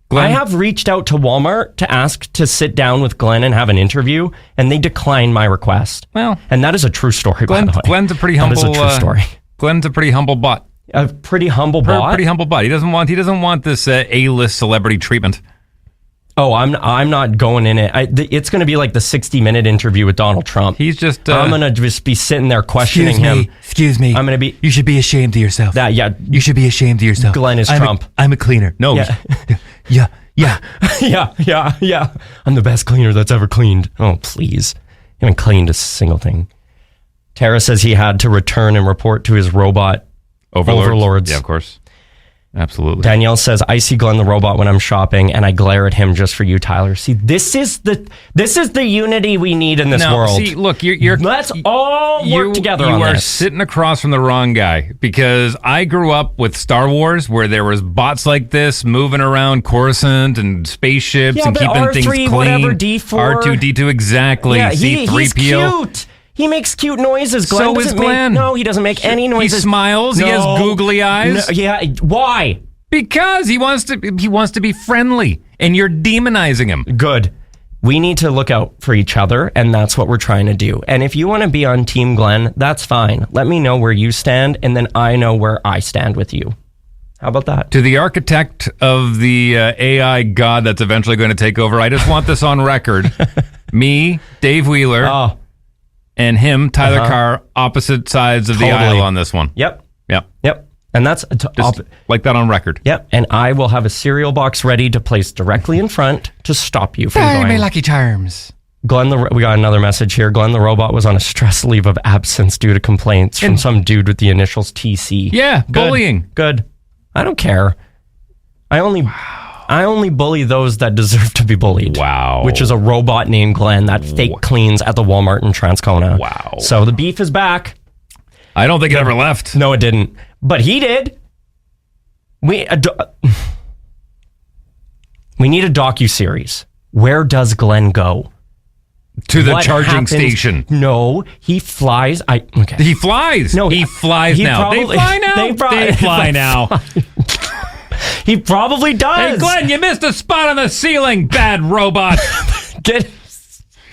Glenn, I have reached out to Walmart to ask to sit down with Glenn and have an interview, and they declined my request. Well, and that is a true story, by the way. Glenn's a pretty humble. That is a true story. Glenn's a pretty humble bot. A pretty humble bot? Pretty humble bot. He doesn't want this A-list celebrity treatment. Oh, I'm not going in it. It's going to be like the 60-minute interview with Donald Trump. He's just... I'm going to just be sitting there questioning him. Excuse me. I'm going to be... You should be ashamed of yourself. You should be ashamed of yourself. Glenn is Trump. I'm a cleaner. No. Yeah. Yeah. I'm the best cleaner that's ever cleaned. Oh, please. I haven't cleaned a single thing. Tara says he had to return and report to his robot overlords. Yeah, of course. Absolutely. Danielle says, I see Glenn the robot when I'm shopping and I glare at him just for you, Tyler. See, this is the unity we need in this world. See, look, let's all work together on this. You are sitting across from the wrong guy, because I grew up with Star Wars, where there was bots like this moving around Coruscant and spaceships and keeping R3, things clean. Whatever, D4. R2-D2, exactly. Yeah, C3PO. he's cute. He makes cute noises. Glenn So is Glenn. No, he doesn't make any noises. He smiles. No. He has googly eyes. No, yeah. Why? Because he wants to be friendly, and you're demonizing him. Good. We need to look out for each other, and that's what we're trying to do. And if you want to be on Team Glenn, that's fine. Let me know where you stand, and then I know where I stand with you. How about that? To the architect of the AI god that's eventually going to take over, I just want this on record. Me, Dave Wheeler, and him, Tyler Carr, opposite sides of the aisle on this one. Yep. And that's just like that on record. Yep. And I will have a cereal box ready to place directly in front to stop you from going. My Lucky Charms. Glenn, we got another message here. Glenn the robot was on a stress leave of absence due to complaints from some dude with the initials TC. Yeah, bullying. Good. I don't care. I only bully those that deserve to be bullied. Wow. Which is a robot named Glenn that fake cleans at the Walmart in Transcona. Wow. So the beef is back. I don't think it ever left. No, it didn't. But he did. We need a docuseries. Where does Glenn go? To the charging station. No, he flies. He flies. No, he flies now. They fly now. They fly now. He probably does. Hey, Glenn, you missed a spot on the ceiling, bad robot.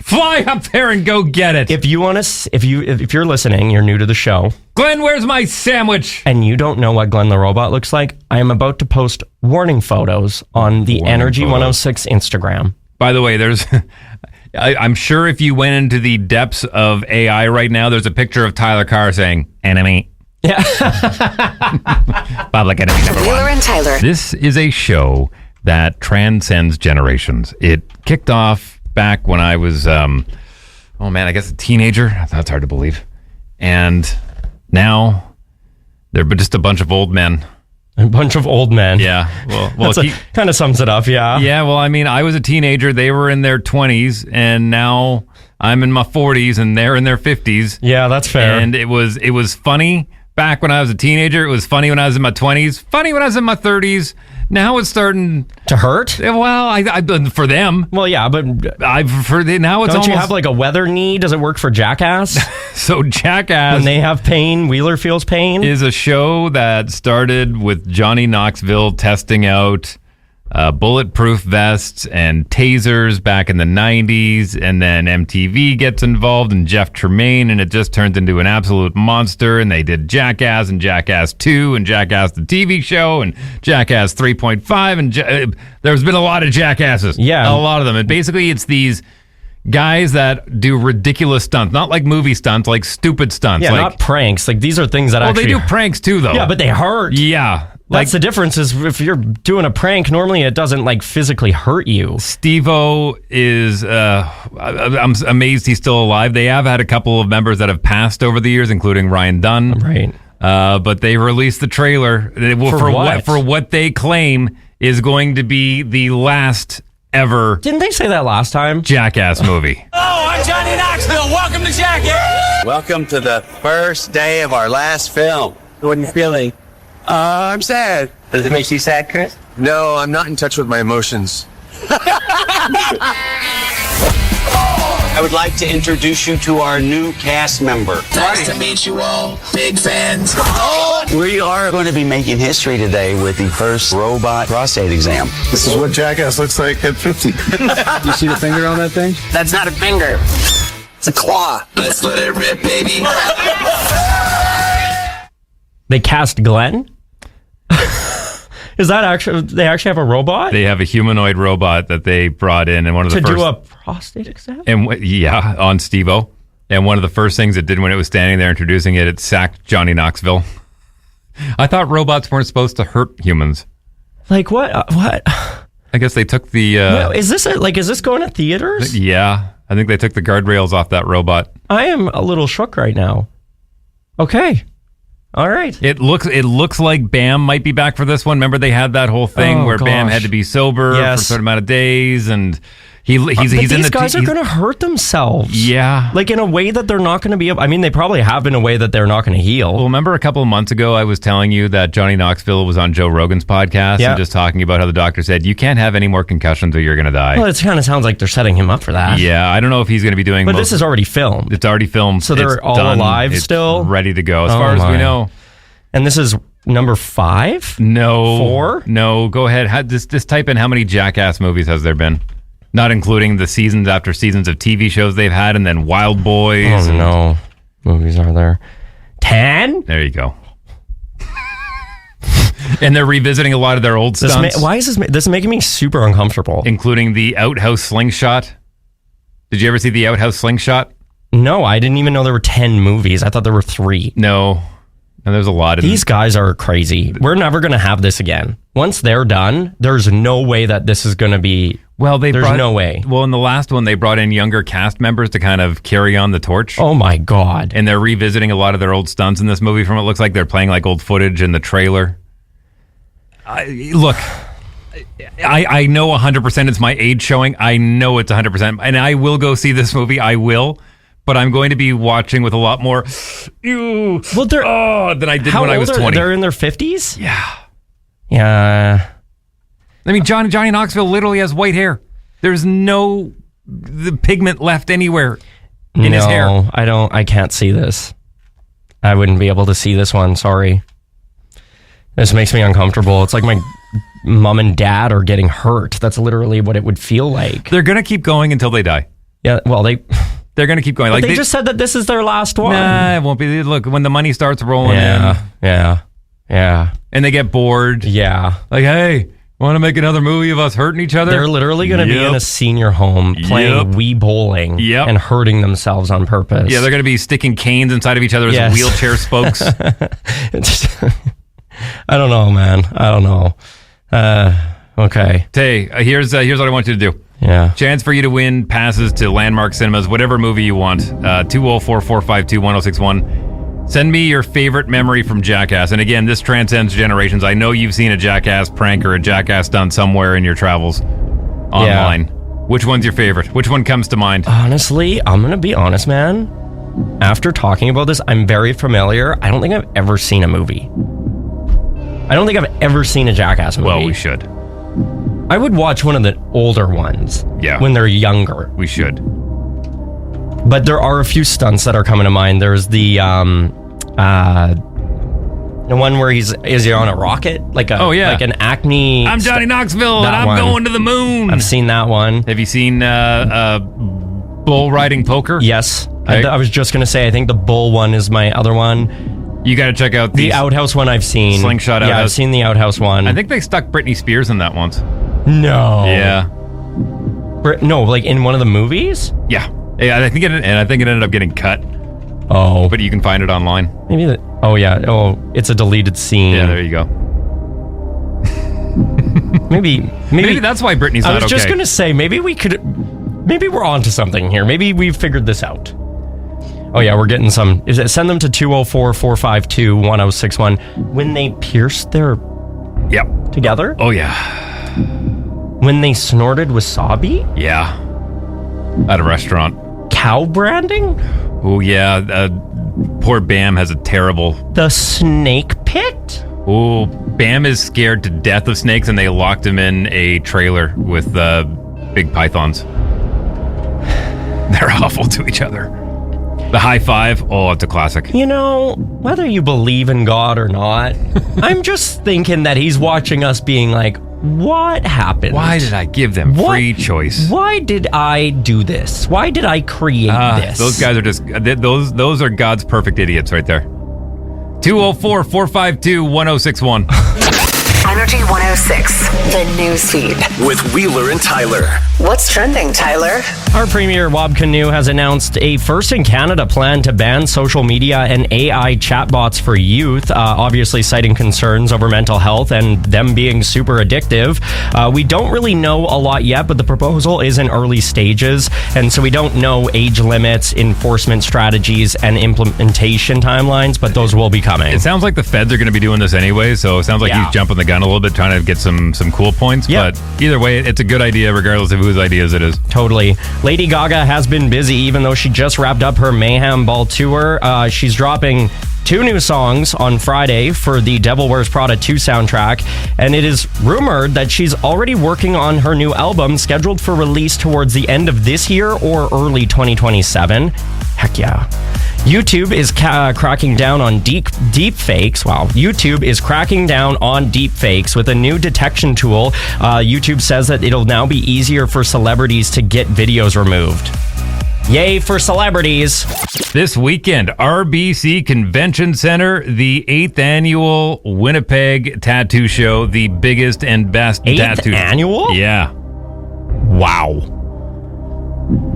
Fly up there and go get it. If you want to, if you're listening, you're new to the show. Glenn, where's my sandwich? And you don't know what Glenn the robot looks like. I am about to post warning photos on the Energy 106 Instagram. By the way, there's. I'm sure if you went into the depths of AI right now, there's a picture of Tyler Carr saying "enemy." Yeah. Public enemy number Wheeler one. and Tyler. This is a show that transcends generations. It kicked off back when I was, I guess a teenager. That's hard to believe. And now they're just a bunch of old men. A bunch of old men. Yeah. Well, kind of sums it up. Yeah. Yeah. Well, I mean, I was a teenager. They were in their 20s, and now I'm in my 40s, and they're in their 50s. Yeah, that's fair. And it was funny back when I was a teenager. It was funny when I was in my 20s. Funny when I was in my 30s. Now it's starting to hurt. Well, I for them. Well, yeah, but now it's don't almost. You have like a weather knee? Does it work for Jackass? So Jackass, when they have pain, Wheeler feels pain. Is a show that started with Johnny Knoxville testing out bulletproof vests and tasers back in the 90s, and then MTV gets involved and Jeff Tremaine, and it just turns into an absolute monster. And they did Jackass and Jackass 2 and Jackass the TV show and Jackass 3.5, and there's been a lot of Jackasses. Yeah, a lot of them. And basically it's these guys that do ridiculous stunts, not like movie stunts, like stupid stunts. Yeah, like, not pranks. Like these are things that actually. Well, they do pranks too, though. Yeah, but they hurt. Yeah. That's the difference. Is if you're doing a prank, normally it doesn't like physically hurt you. Steve-O is, I'm amazed he's still alive. They have had a couple of members that have passed over the years, including Ryan Dunn. Right. But they released the trailer for what they claim is going to be the last ever. Didn't they say that last time? Jackass movie. Hello, I'm Johnny Knoxville. Welcome to Jackass. Welcome to the first day of our last film. What are you feeling? I'm sad. Does it make you sad, Chris? No, I'm not in touch with my emotions. I would like to introduce you to our new cast member. Nice to meet you all. Big fans. We are going to be making history today with the first robot prostate exam. This is what Jackass looks like at 50. You see the finger on that thing? That's not a finger. It's a claw. Let's let it rip, baby. They cast Glenn? Is that actually, they actually have a robot? They have a humanoid robot that they brought in, and one of the to first... do a prostate exam? And on Steve-O. And one of the first things it did when it was standing there introducing it, it sacked Johnny Knoxville. I thought robots weren't supposed to hurt humans. Like what? What? I guess they took the... is this going to theaters? Yeah. I think they took the guardrails off that robot. I am a little shook right now. Okay. All right. It looks like Bam might be back for this one. Remember they had that whole thing where Bam had to be sober for a certain amount of days, and he's these guys are going to hurt themselves. Yeah. Like in a way that they're not going to be able... I mean, they probably have in a way that they're not going to heal. Well, remember a couple of months ago, I was telling you that Johnny Knoxville was on Joe Rogan's podcast and just talking about how the doctor said, you can't have any more concussions or you're going to die. Well, it kind of sounds like they're setting him up for that. Yeah, I don't know if he's going to be doing... But this is already filmed. It's already filmed. So they're all alive still? Ready to go, as far as we know. And this is number 5? No. 4? No, go ahead. Just type in how many Jackass movies has there been. Not including the seasons after seasons of TV shows they've had, and then Wild Boys. Oh, no. Movies are there. 10? There you go. And they're revisiting a lot of their old stunts. Why is this is making me super uncomfortable? Including the outhouse slingshot. Did you ever see the outhouse slingshot? No, I didn't even know there were 10 movies. I thought there were 3. No. And there's a lot of these guys are crazy. We're never going to have this again. Once they're done, there's no way that this is going to be... Well, there's no way. Well, in the last one, they brought in younger cast members to kind of carry on the torch. Oh, my God. And they're revisiting a lot of their old stunts in this movie from what it looks like. They're playing like old footage in the trailer. Look, I know 100% it's my age showing. I know it's 100%. And I will go see this movie. I will. But I'm going to be watching with a lot more than I did when I was 20. They're in their 50s? Yeah. Yeah. I mean, Johnny Knoxville literally has white hair. There's no the pigment left anywhere in his hair. I can't see this. I wouldn't be able to see this one. Sorry. This makes me uncomfortable. It's like my mom and dad are getting hurt. That's literally what it would feel like. They're going to keep going until they die. Yeah, well, they're going to keep going. Like they just said that this is their last one. Nah, it won't be. Look, when the money starts rolling in. Yeah. And they get bored. Yeah. Like, hey, want to make another movie of us hurting each other? They're literally going to be in a senior home playing Wii bowling and hurting themselves on purpose. Yeah, they're going to be sticking canes inside of each other as wheelchair spokes. I don't know, man. I don't know. Okay. Tay, here's what I want you to do. Yeah. Chance for you to win passes to Landmark Cinemas, whatever movie you want. 204-452-1061. Send me your favorite memory from Jackass. And again, this transcends generations. I know you've seen a Jackass prank or a Jackass stunt somewhere in your travels online. Yeah. Which one's your favorite? Which one comes to mind? Honestly, I'm going to be honest, man. After talking about this, I'm very familiar. I don't think I've ever seen a movie. I don't think I've ever seen a Jackass movie. Well, we should. I would watch one of the older ones when they're younger. We should. But there are a few stunts that are coming to mind. There's the one where is he on a rocket? Like an Acme... I'm Johnny Knoxville and I'm going to the moon. I've seen that one. Have you seen bull riding poker? Yes. Okay. I was just going to say, I think the bull one is my other one. You got to check out the outhouse one I've seen. Slingshot outhouse. Yeah, I've seen the outhouse one. I think they stuck Britney Spears in that once. No. Yeah. No, like in one of the movies? Yeah. I think it ended up getting cut. Oh. But you can find it online. Maybe that. Oh, yeah. Oh, it's a deleted scene. Yeah, there you go. Maybe that's why Britney's not okay. I was just going to say, maybe we're onto something here. Maybe we've figured this out. Oh, yeah, we're getting some. Send them to 204-452-1061. When they pierced their... Yep. Together? Oh, yeah. When they snorted wasabi? Yeah. At a restaurant. Cow branding? Oh, yeah. Poor Bam has a terrible... The snake pit? Oh, Bam is scared to death of snakes, and they locked him in a trailer with big pythons. They're awful to each other. The high five, it's a classic. You know, whether you believe in God or not, I'm just thinking that he's watching us being like, what happened? Why did I give them free choice? Why did I do this? Why did I create this? Those guys are just, those are God's perfect idiots right there. 204-452-1061. Energy 106, the news feed. With Wheeler and Tyler. What's trending, Tyler? Our Premier Wab Canoe has announced a first-in-Canada plan to ban social media and AI chatbots for youth, obviously citing concerns over mental health and them being super addictive. We don't really know a lot yet, but the proposal is in early stages, and so we don't know age limits, enforcement strategies, and implementation timelines, but those will be coming. It sounds like the feds are going to be doing this anyway, so it sounds like he's jumping the gun a little bit, trying to get some cool points, but either way, it's a good idea regardless of whose ideas it is. Totally. Lady Gaga has been busy, even though she just wrapped up her Mayhem Ball tour. She's dropping 2 new songs on Friday for the Devil Wears Prada 2 soundtrack, and it is rumored that she's already working on her new album, scheduled for release towards the end of this year or early 2027. Heck yeah. YouTube is cracking down on deep fakes. Wow. YouTube is cracking down on deep fakes with a new detection tool. YouTube says that it'll now be easier for celebrities to get videos removed. Yay for celebrities. This weekend, RBC Convention Center, the 8th annual Winnipeg Tattoo Show, the biggest and best 8th tattoo. annual? Yeah. Wow.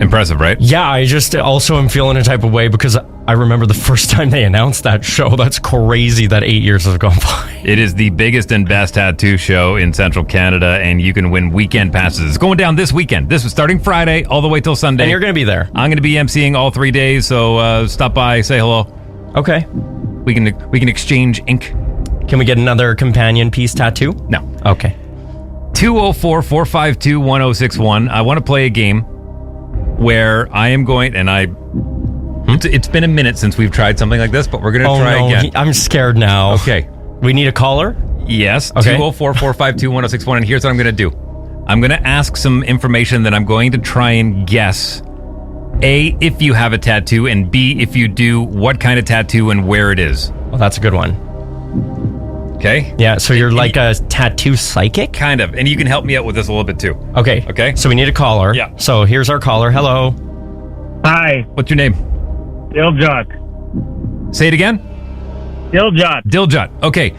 Impressive, right? Yeah, I just also am feeling a type of way because I remember the first time they announced that show. That's crazy that 8 years have gone by. It is the biggest and best tattoo show in Central Canada, and you can win weekend passes. It's going down this weekend. This is starting Friday all the way till Sunday. And you're going to be there. I'm going to be emceeing all 3 days, so stop by, say hello. Okay. We can exchange ink. Can we get another companion piece tattoo? No. Okay. 204-452-1061. I want to play a game where I am going, and it's been a minute since we've tried something like this, but we're going to try again. I'm scared now. Okay. We need a caller? Yes. Okay. 204-452-1061, and here's what I'm going to do. I'm going to ask some information that I'm going to try and guess. A, if you have a tattoo, and B, if you do, what kind of tattoo and where it is. Well, that's a good one. Okay? Yeah, so you're like a tattoo psychic? Kind of. And you can help me out with this a little bit too. Okay. Okay? So we need a caller. Yeah. So here's our caller. Hello. Hi. What's your name? Diljot. Say it again? Diljot. Diljot. Okay.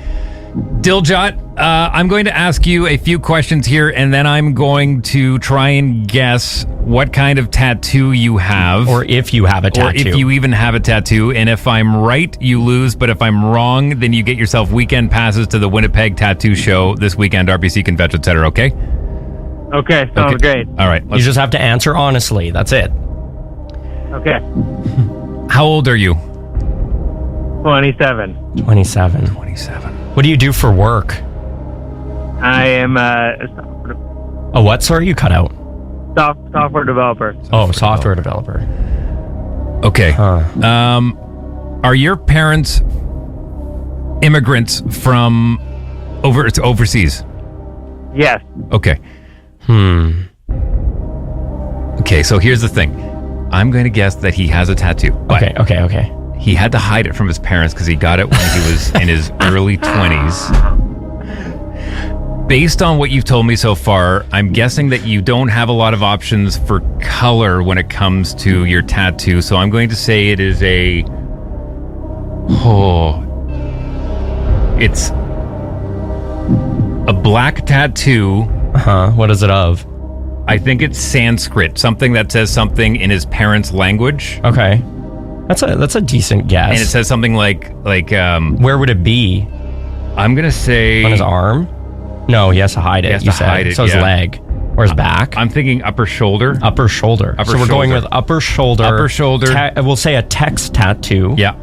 Diljot, I'm going to ask you a few questions here, and then I'm going to try and guess what kind of tattoo you have. Or if you have a tattoo. Or if you even have a tattoo. And if I'm right, you lose. But if I'm wrong, then you get yourself weekend passes to the Winnipeg Tattoo Show this weekend, RBC Convention Center, okay? Okay, sounds great. All right. You just have to answer honestly. That's it. Okay. How old are you? 27. 27. What do you do for work? I am a what? Sorry, you cut out. Software developer. Software developer. Okay. Are your parents immigrants from overseas? Yes. Okay. Okay, so here's the thing. I'm going to guess that he has a tattoo. Okay. He had to hide it from his parents because he got it when he was in his early 20s. Based on what you've told me so far, I'm guessing that you don't have a lot of options for color when it comes to your tattoo. So I'm going to say it is it's a black tattoo. What is it of? I think it's Sanskrit, something that says something in his parents' language. Okay. That's a decent guess. And it says something like where would it be? I'm gonna say on his arm. No, he has to hide it. He has to hide it. So his leg or his back. I'm thinking upper shoulder. So we're going with upper shoulder. Upper shoulder. We'll say a text tattoo. Yeah.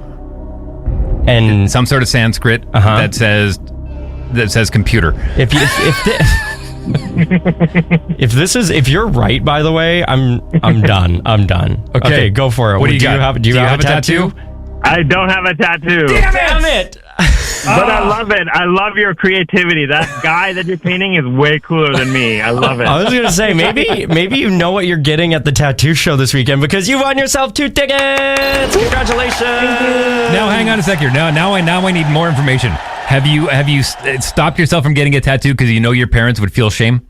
And some sort of Sanskrit that says computer. If you're right, by the way, I'm done. Okay, go for it. What do you have? Do you have a tattoo? I don't have a tattoo. Damn it! But I love it. I love your creativity. That guy that you're painting is way cooler than me. I love it. I was going to say, maybe you know what you're getting at the tattoo show this weekend because you won yourself 2 tickets. Congratulations! Now, hang on a sec here. Now I need more information. Have you stopped yourself from getting a tattoo because you know your parents would feel shame?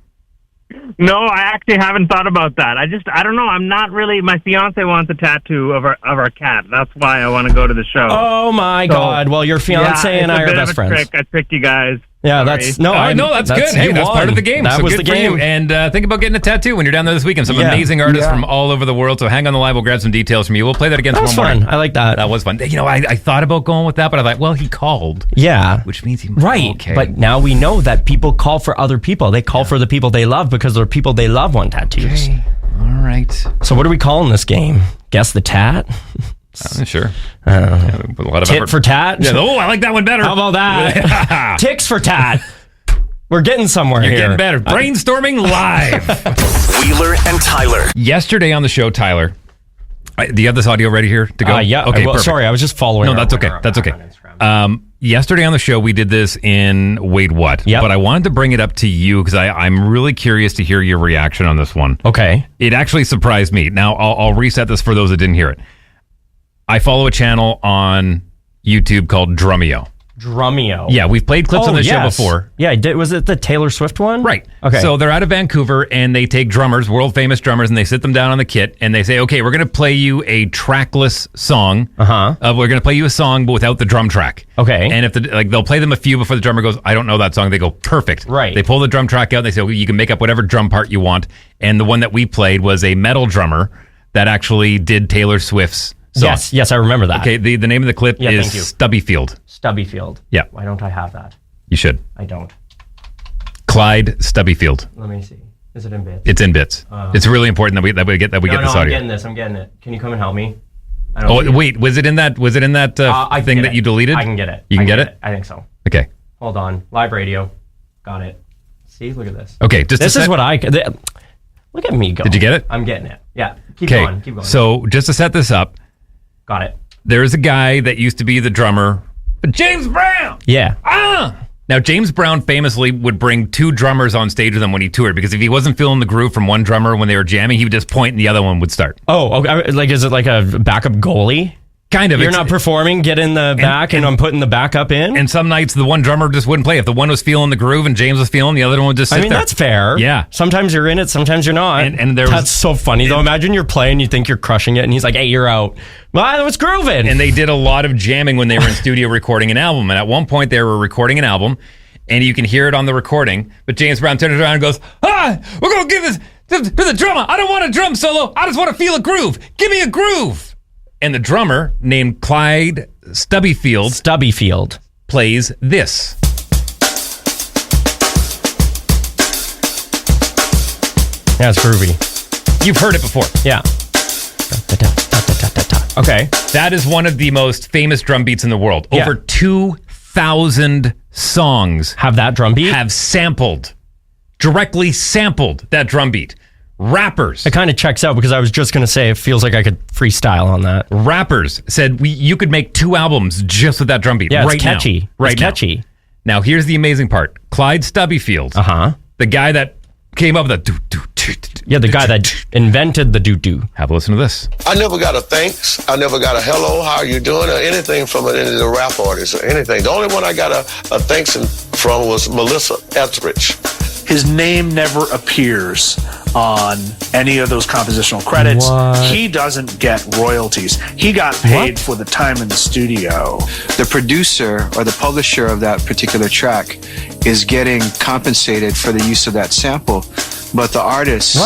No, I actually haven't thought about that. I don't know. I'm not really. My fiance wants a tattoo of our cat. That's why I want to go to the show. Oh my God! Well, your fiance and I are best friends. I tricked you guys. Yeah, that's good. Hey, that's part of the game. That was the game. And think about getting a tattoo when you're down there this weekend. Some amazing artists from all over the world. So hang on the line. We'll grab some details from you. We'll play that again tomorrow morning. I like that. That was fun. You know, I thought about going with that, but I thought, well, he called. Yeah. Which means he okay. But now we know that people call for other people. They call for the people they love because the people they love want tattoos. Okay. All right. So what do we call in this game? Guess the tat? Sure. A lot of Tit for tat? Yeah, I like that one better. How about that? Ticks for tat. We're getting somewhere You're here. getting better. Brainstorming live. Wheeler and Tyler. Yesterday on the show, Tyler, do you have this audio ready here to go? Yeah. Okay, perfect. Sorry, I was just following. No, that's okay. That's okay. Yesterday on the show, we did this in Wait What? Yep. But I wanted to bring it up to you because I'm really curious to hear your reaction on this one. Okay. It actually surprised me. Now, I'll reset this for those that didn't hear it. I follow a channel on YouTube called Drumeo. Yeah, we've played clips on the show before. Yeah, was it the Taylor Swift one? Right. Okay. So they're out of Vancouver and they take drummers, world famous drummers, and they sit them down on the kit and they say, okay, we're going to play you a trackless song. We're going to play you a song but without the drum track. Okay. And if they'll play them a few before the drummer goes, I don't know that song. They go, perfect. Right. They pull the drum track out and they say, well, you can make up whatever drum part you want. And the one that we played was a metal drummer that actually did Taylor Swift's song. Yes, I remember that. Okay, the name of the clip is Stubbyfield. Stubbyfield. Yeah. Why don't I have that? You should. I don't. Clyde Stubbyfield. Let me see. Is it in bits? It's in bits. It's really important that we get this audio. I'm getting it. Can you come and help me? Wait, was it in that thing that you deleted? I can get it. You can get it? I think so. Okay. Hold on. Live radio. Got it. See, look at this. Okay, this is what look at me go. Did you get it? I'm getting it. Yeah. Keep going. So just to set this up. Got it. There's a guy that used to be the drummer, James Brown. Yeah. Now, James Brown famously would bring two drummers on stage with him when he toured because if he wasn't feeling the groove from one drummer when they were jamming, he would just point and the other one would start. Oh, okay. Like, is it like a backup goalie? Kind of. You're not performing, get in the back, and I'm putting the backup in? And some nights the one drummer just wouldn't play. If the one was feeling the groove and James was feeling, the other one would just sit there. That's fair. Yeah. Sometimes you're in it, sometimes you're not. And that's so funny, though. Imagine you're playing, you think you're crushing it, and he's like, hey, you're out. Well, I was grooving. And they did a lot of jamming when they were in studio recording an album. And at one point, they were recording an album, and you can hear it on the recording. But James Brown turns around and goes, we're going to give this to the drummer. I don't want a drum solo. I just want to feel a groove. Give me a groove. And the drummer, named Clyde Stubbyfield, plays this. Yeah, it's groovy. You've heard it before. Yeah. Okay. That is one of the most famous drum beats in the world. Yeah. Over 2,000 songs have that drum beat? Have directly sampled that drum beat. Rappers. It kind of checks out because I was just going to say it feels like I could freestyle on that. Rappers said you could make 2 albums just with that drum beat. Yeah, right it's catchy. Now. Right it's catchy. Now, here's the amazing part. Clyde Stubbyfield, the guy that came up with the guy that invented the doo-doo. Have a listen to this. I never got a thanks. I never got a hello, how are you doing, or anything from any of the rap artists or anything. The only one I got a thanks from was Melissa Etheridge. His name never appears on any of those compositional credits. What? He doesn't get royalties. He got paid for the time in the studio. The producer or the publisher of that particular track is getting compensated for the use of that sample, but the artist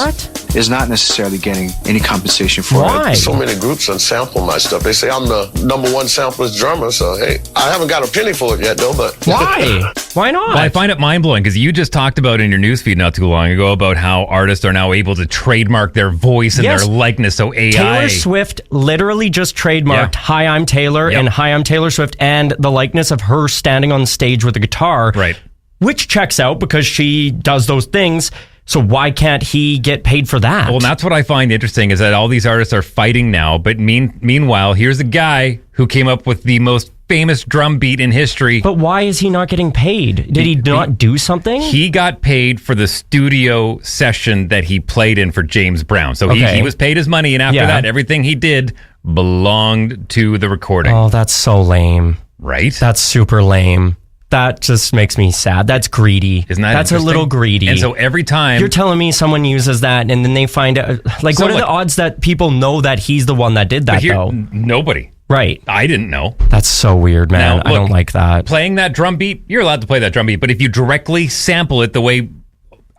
is not necessarily getting any compensation for it. So many groups unsample my stuff. They say I'm the #1 sampler's drummer, so hey, I haven't got a penny for it yet though, but... Why? Why not? Well, I find it mind-blowing because you just talked about in your newsfeed not too long ago about how artists are now able to trademark their voice and their likeness, so AI... Taylor Swift literally just trademarked Hi, I'm Taylor and Hi, I'm Taylor Swift and the likeness of her standing on stage with a guitar. Right. Which checks out because she does those things. So why can't he get paid for that? Well, that's what I find interesting is that all these artists are fighting now. But meanwhile, here's a guy who came up with the most famous drum beat in history. But why is he not getting paid? Did he not do something? He got paid for the studio session that he played in for James Brown. So he was paid his money. And after that, everything he did belonged to the recording. Oh, that's so lame. Right? That's super lame. That just makes me sad. That's greedy. Isn't that That's a little greedy. And so every time... You're telling me someone uses that and then they find out... Like, what are the odds that people know that he's the one that did that, though? Nobody. Right. I didn't know. That's so weird, man. Now, I don't like that. Playing that drum beat, you're allowed to play that drum beat, but if you directly sample it the way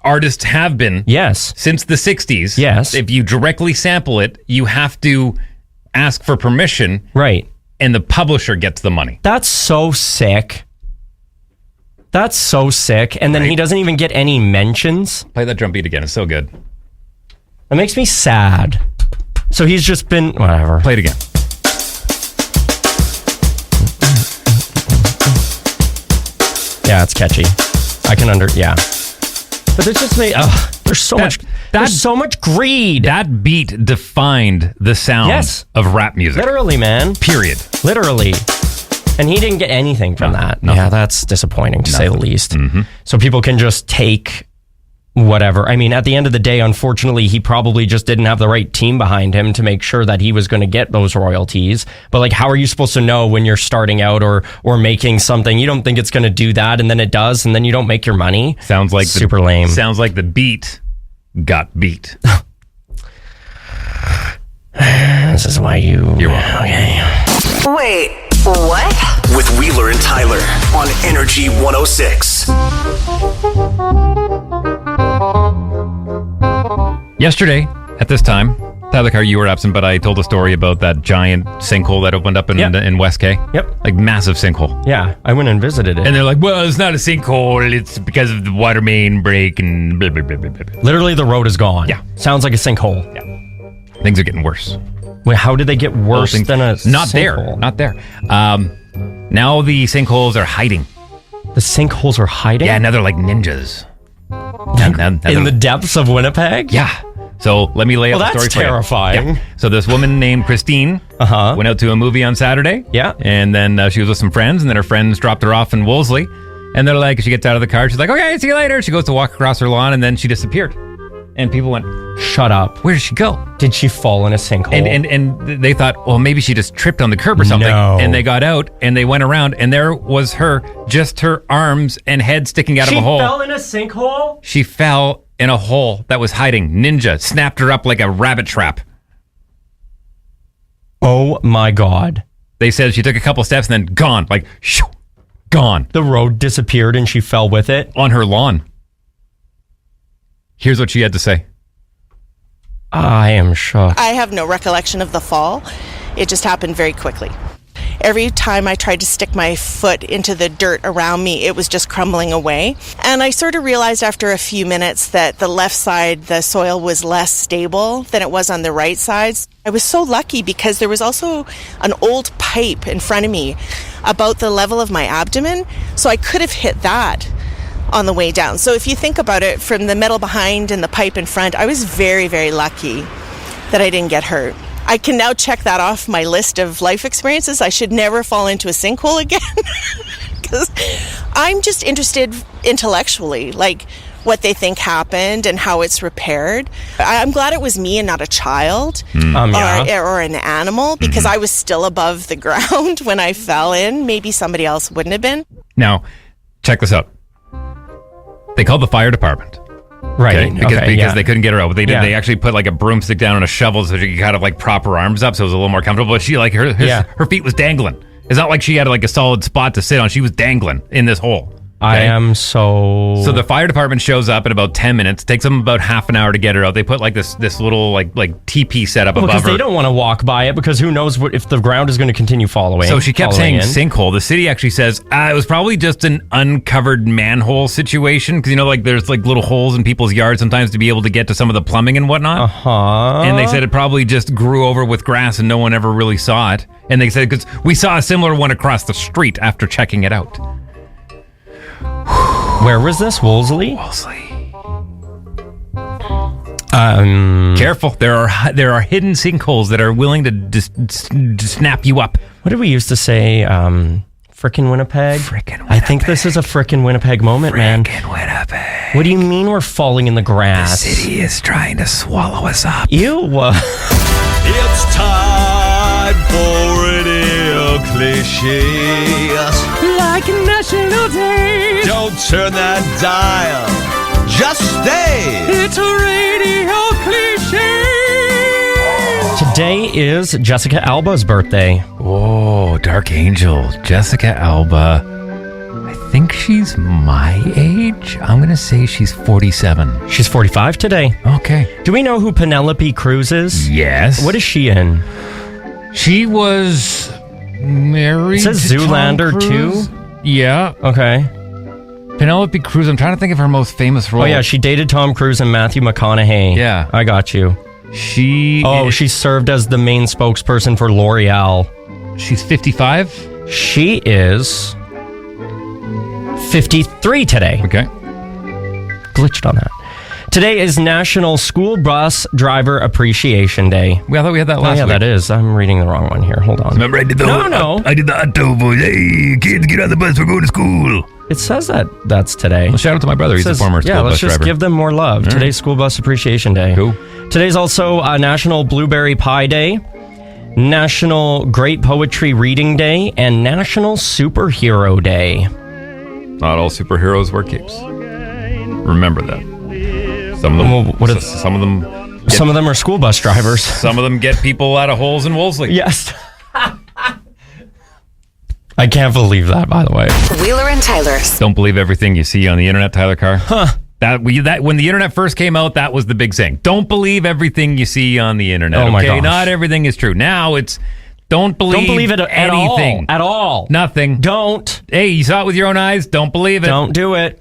artists have been since the 60s, if you directly sample it, you have to ask for permission. Right. And the publisher gets the money. That's so sick. That's so sick. And then he doesn't even get any mentions. Play that drum beat again. It's so good. That makes me sad. So he's just been... Whatever. Play it again. Yeah, it's catchy. I can Yeah. But there's just... There's so much greed. That beat defined the sound of rap music. Literally, man. Period. Literally. And he didn't get anything from that. Nothing. Yeah, that's disappointing to say the least. So people can just take whatever. I mean, at the end of the day, unfortunately, he probably just didn't have the right team behind him to make sure that he was going to get those royalties. But like, how are you supposed to know when you're starting out or making something? You don't think it's going to do that, and then it does, and then you don't make your money. Sounds like super lame. Sounds like the beat got beat. This is why you're welcome. Okay. Wait, what? With Wheeler and Tyler on Energy 106. Yesterday, at this time, Tyler Carr, you were absent, but I told a story about that giant sinkhole that opened up in West K. Yep. Like massive sinkhole. Yeah, I went and visited it. And they're like, well, it's not a sinkhole. It's because of the water main break and blah, blah, blah, blah, blah. Literally, the road is gone. Yeah. Sounds like a sinkhole. Yeah. Things are getting worse. Wait, how did they get worse than a Not sinkhole? Not there. Now the sinkholes are hiding. The sinkholes are hiding? Yeah, now they're like ninjas. In the depths of Winnipeg? Yeah. So let me lay out the story that's for you. terrifying. Yeah. So this woman named Christine went out to a movie on Saturday. Yeah. And then she was with some friends, and then her friends dropped her off in Wolseley. And they're like, she gets out of the car. She's like, okay, see you later. She goes to walk across her lawn, and then she disappeared. And people went, shut up. Where did she go? Did she fall in a sinkhole? And they thought, well, maybe she just tripped on the curb or something. No. And they got out, and they went around, and there was her, just her arms and head sticking out of a hole. She fell in a sinkhole? She fell in a hole that was hiding. Ninja snapped her up like a rabbit trap. Oh my God. They said she took a couple steps and then gone. Like, shoo, gone. The road disappeared and she fell with it? On her lawn. Here's what she had to say. I am shocked. I have no recollection of the fall. It just happened very quickly. Every time I tried to stick my foot into the dirt around me, it was just crumbling away. And I sort of realized after a few minutes that the left side, the soil was less stable than it was on the right side. I was so lucky because there was also an old pipe in front of me about the level of my abdomen, so I could have hit that on the way down. So if you think about it, from the metal behind and the pipe in front, I was very, very lucky that I didn't get hurt. I can now check that off my list of life experiences. I should never fall into a sinkhole again because I'm just interested intellectually, like what they think happened and how it's repaired. I'm glad it was me and not a child or an animal, because I was still above the ground when I fell in. Maybe somebody else wouldn't have been. Now, check this out. They called the fire department. Right. Okay? Because they couldn't get her out. They did. They actually put like a broomstick down and a shovel so she could kind of like prop her arms up so it was a little more comfortable. But she like her feet was dangling. It's not like she had like a solid spot to sit on. She was dangling in this hole. I am so... So the fire department shows up in about 10 minutes. Takes them about half an hour to get her out. They put like this little like teepee setup above her. Because they don't want to walk by it, because who knows if the ground is going to continue following. So she kept saying sinkhole. The city actually says it was probably just an uncovered manhole situation, because like there's like little holes in people's yards sometimes to be able to get to some of the plumbing and whatnot. And they said it probably just grew over with grass and no one ever really saw it. And they said, because we saw a similar one across the street after checking it out. Where was this? Wolseley? Careful. There are hidden sinkholes that are willing to snap you up. What did we used to say? Frickin' Winnipeg? Frickin' Winnipeg. I think this is a frickin' Winnipeg moment, man. Frickin' Winnipeg. What do you mean we're falling in the grass? The city is trying to swallow us up. Ew. It's time for radio cliches. Like a national day. Don't turn that dial. Just stay. It's a radio cliche. Today is Jessica Alba's birthday. Oh, Dark Angel. Jessica Alba. I think she's my age. I'm going to say she's 47. She's 45 today. Okay. Do we know who Penelope Cruz is? Yes. What is she in? She was married It says to Tom Zoolander Cruise. 2? Yeah. Okay. Penelope Cruz. I'm trying to think of her most famous role. Oh, yeah. She dated Tom Cruise and Matthew McConaughey. Yeah. I got you. She served as the main spokesperson for L'Oreal. She's 55? She is 53 today. Okay. Glitched on that. Today is National School Bus Driver Appreciation Day. I thought we had that last week. Yeah, that is. I'm reading the wrong one here. Hold on. Remember I did the I did the Otto voice. Hey, kids, get on the bus. We're going to school. It says that's today. Well, shout out to my brother. He's a former school bus driver. Yeah, let's just give them more love. All Today's School Bus Appreciation Day. Cool. Today's also National Blueberry Pie Day, National Great Poetry Reading Day, and National Superhero Day. Not all superheroes wear capes. Remember that. Some of them. Some of them are school bus drivers. Some of them get people out of holes in Wolseley. Yes. I can't believe that, by the way. Wheeler and Tyler's. Don't believe everything you see on the internet, Tyler Carr. That when the internet first came out, that was the big saying. Don't believe everything you see on the internet. Oh my gosh. Not everything is true. Now it's don't believe it anything at all. Nothing. Don't. Hey, you saw it with your own eyes. Don't believe it. Don't do it.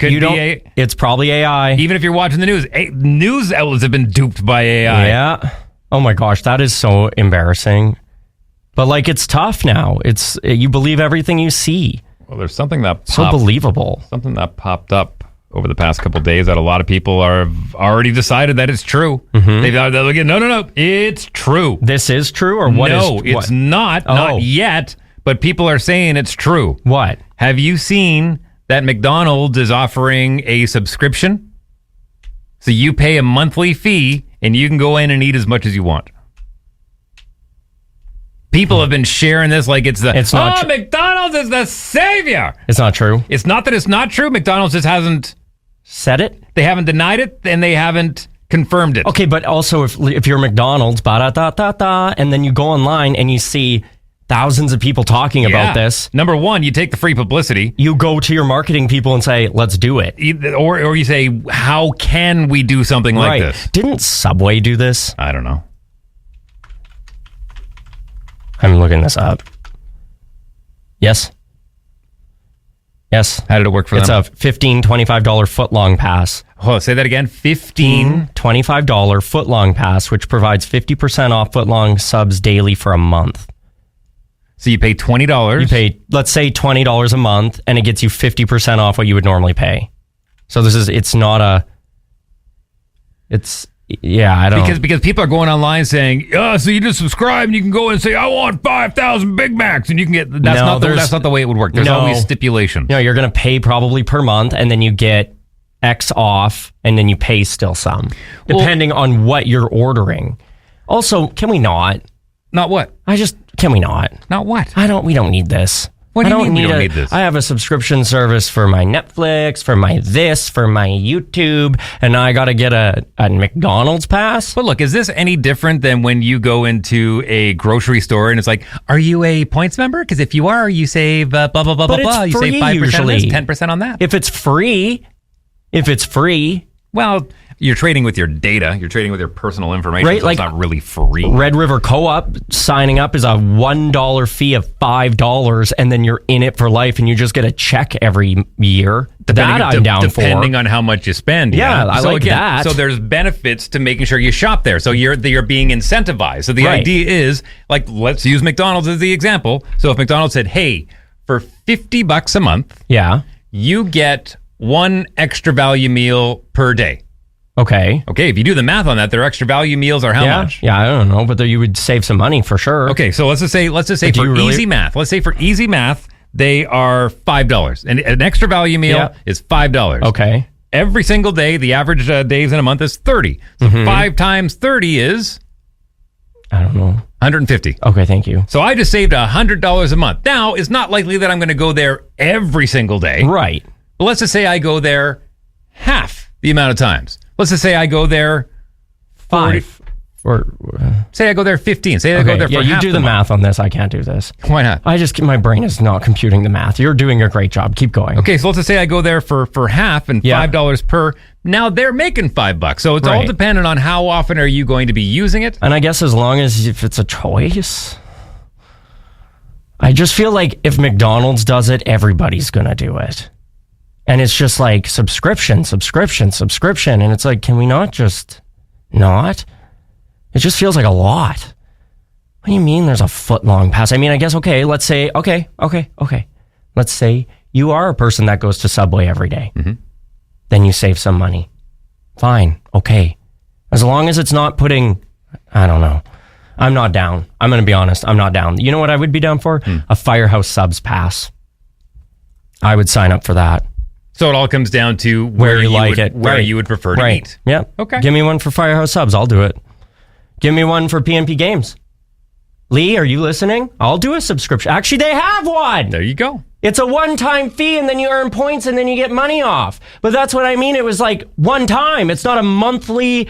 It's probably AI. Even if you're watching the news, news outlets have been duped by AI. Yeah. Oh my gosh, that is so embarrassing. But it's tough now. It's you believe everything you see. Well, there's something that so believable. Something that popped up over the past couple of days that a lot of people have already decided that it's true. Mm-hmm. They're looking, no, it's true. This is true, or what? No, it's not. Not yet. But people are saying it's true. What? Have you seen that McDonald's is offering a subscription? So you pay a monthly fee and you can go in and eat as much as you want. People have been sharing this like it's not McDonald's is the savior. It's not true. It's not that it's not true. McDonald's just hasn't said it. They haven't denied it, and they haven't confirmed it. Okay, but also if you're McDonald's, and then you go online and you see thousands of people talking about this. Number one, you take the free publicity. You go to your marketing people and say, let's do it. Or you say, how can we do something like this? Didn't Subway do this? I don't know. I'm looking this up. Yes. How did it work for them? It's a $15, $25 footlong pass. Oh, say that again. $15, $25 footlong pass, which provides 50% off footlong subs daily for a month. So you pay $20. You pay, let's say, $20 a month, and it gets you 50% off what you would normally pay. So I don't because people are going online saying, so you just subscribe and you can go and say, I want 5,000 Big Macs, and you can get that's not the way it would work. There's always stipulation. No, you're going to pay probably per month, and then you get X off, and then you pay still some, depending on what you're ordering. Also, can we not? Not what? Can we not? Not what? We don't need this. What do you mean we don't need this? I have a subscription service for my Netflix, for my YouTube, and now I got to get a McDonald's pass. But look, is this any different than when you go into a grocery store and it's like, are you a points member? Because if you are, you save blah, blah, blah, blah, blah. You save 5% usually. on this, 10% on that. If it's free. Well, you're trading with your data. You're trading with your personal information. Right? So it's not really free. Red River Co-op signing up is a $1 fee of $5, and then you're in it for life, and you just get a check every year. I'm down for. Depending on how much you spend. Yeah, I like that. So there's benefits to making sure you shop there. So you're being incentivized. So the idea is, let's use McDonald's as the example. So if McDonald's said, hey, for $50 a month, you get one extra value meal per day. Okay. If you do the math on that, their extra value meals are how much? Yeah, I don't know, but you would save some money for sure. Okay, so let's just say easy math. Let's say for easy math, they are $5. And an extra value meal is $5. Okay. Every single day, the average days in a month is 30. So 5 times 30 is, I don't know, 150. Okay, thank you. So I just saved $100 a month. Now, it's not likely that I'm going to go there every single day. Right. But let's just say I go there half the amount of times. Let's just say I go there 40 Or say I go there 15. Say I go there for you half do the math on this. I can't do this. Why not? My brain is not computing the math. You're doing a great job. Keep going. Okay, so let's just say I go there for half and $5 per. Now they're making $5. So it's all dependent on how often are you going to be using it. And I guess as long as if it's a choice. I just feel like if McDonald's does it, everybody's going to do it. And it's just like subscription. And it's like, can we not just not? It just feels like a lot. What do you mean there's a foot-long pass? I mean, I guess, okay, let's say, okay. Let's say you are a person that goes to Subway every day. Mm-hmm. Then you save some money. Fine, okay. As long as it's not putting, I don't know. I'm not down. I'm going to be honest. I'm not down. You know what I would be down for? A Firehouse Subs pass. I would sign up for that. So it all comes down to where you like it. Where you would prefer to eat. Yeah. Okay. Give me one for Firehouse Subs. I'll do it. Give me one for PNP Games. Lee, are you listening? I'll do a subscription. Actually, they have one. There you go. It's a one-time fee, and then you earn points, and then you get money off. But that's what I mean. It was like one time. It's not a monthly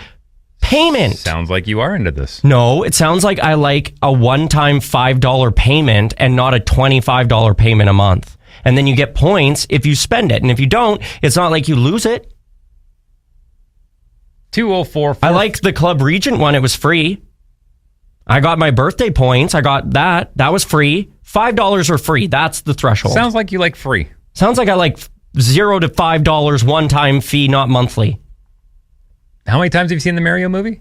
payment. Sounds like you are into this. No, it sounds like I like a one-time $5 payment and not a $25 payment a month. And then you get points if you spend it. And if you don't, it's not like you lose it. 204. I liked the Club Regent one. It was free. I got my birthday points. I got that. That was free. $5 are free. That's the threshold. Sounds like you like free. Sounds like I like $0 to $5 one-time fee, not monthly. How many times have you seen the Mario movie?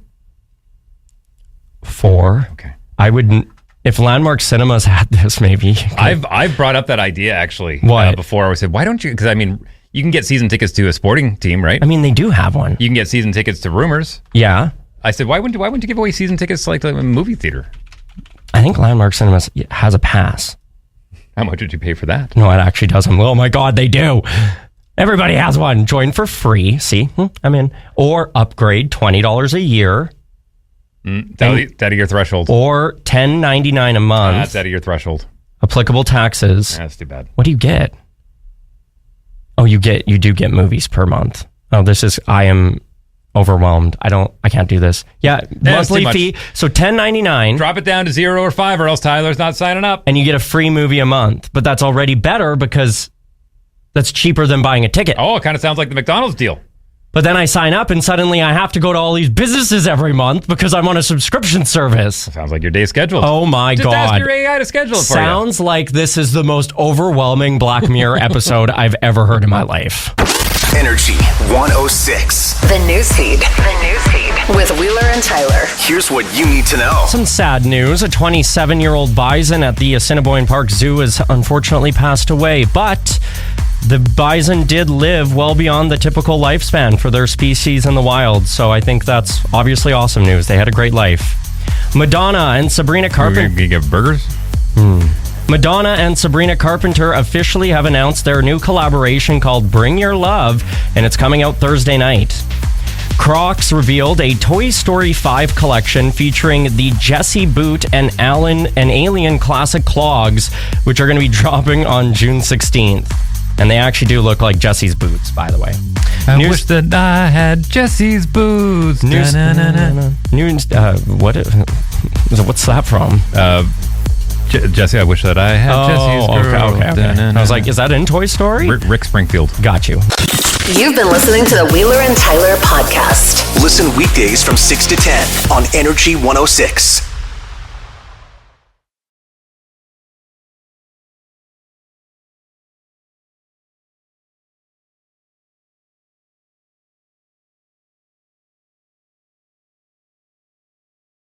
4. Okay. I wouldn't. If Landmark Cinemas had this, maybe. I've brought up that idea actually. What? Before I said, why don't you? Because I mean, you can get season tickets to a sporting team, right? I mean, they do have one. You can get season tickets to Rumors. Yeah. I said, why wouldn't you give away season tickets to like a movie theater? I think Landmark Cinemas has a pass. How much did you pay for that? No, it actually doesn't. Oh my God, they do. Everybody has one. Join for free. See, I'm in. Or upgrade $20 a year. That's out of your threshold. Or $10.99 a month. That's out of your threshold. Applicable taxes. That's too bad. What do you get? Oh, you do get movies per month. Oh, I am overwhelmed. I can't do this. Yeah, monthly fee. So $10.99. Drop it down to $0 or $5 or else Tyler's not signing up. And you get a free movie a month. But that's already better because that's cheaper than buying a ticket. Oh, it kind of sounds like the McDonald's deal. But then I sign up and suddenly I have to go to all these businesses every month because I'm on a subscription service. Sounds like your day's scheduled. Oh my God. Just ask your AI to schedule it for you. Sounds like this is the most overwhelming Black Mirror episode I've ever heard in my life. Energy 106. The newsfeed. With Wheeler and Tyler. Here's what you need to know. Some sad news. A 27-year-old bison at the Assiniboine Park Zoo has unfortunately passed away, but the bison did live well beyond the typical lifespan for their species in the wild, so I think that's obviously awesome news. They had a great life. Madonna and Sabrina Carpenter. You get burgers? Madonna and Sabrina Carpenter officially have announced their new collaboration called Bring Your Love, and it's coming out Thursday night. Crocs revealed a Toy Story 5 collection featuring the Jessie Boot and Alien classic clogs, which are going to be dropping on June 16th. And they actually do look like Jessie's boots, by the way. I wish that I had Jessie's boots. What's that from? Jessie, I wish that I had Jessie's girl. Okay. I was like, is that in Toy Story? Rick Springfield. Got you. You've been listening to the Wheeler and Tyler podcast. Listen weekdays from 6 to 10 on Energy 106.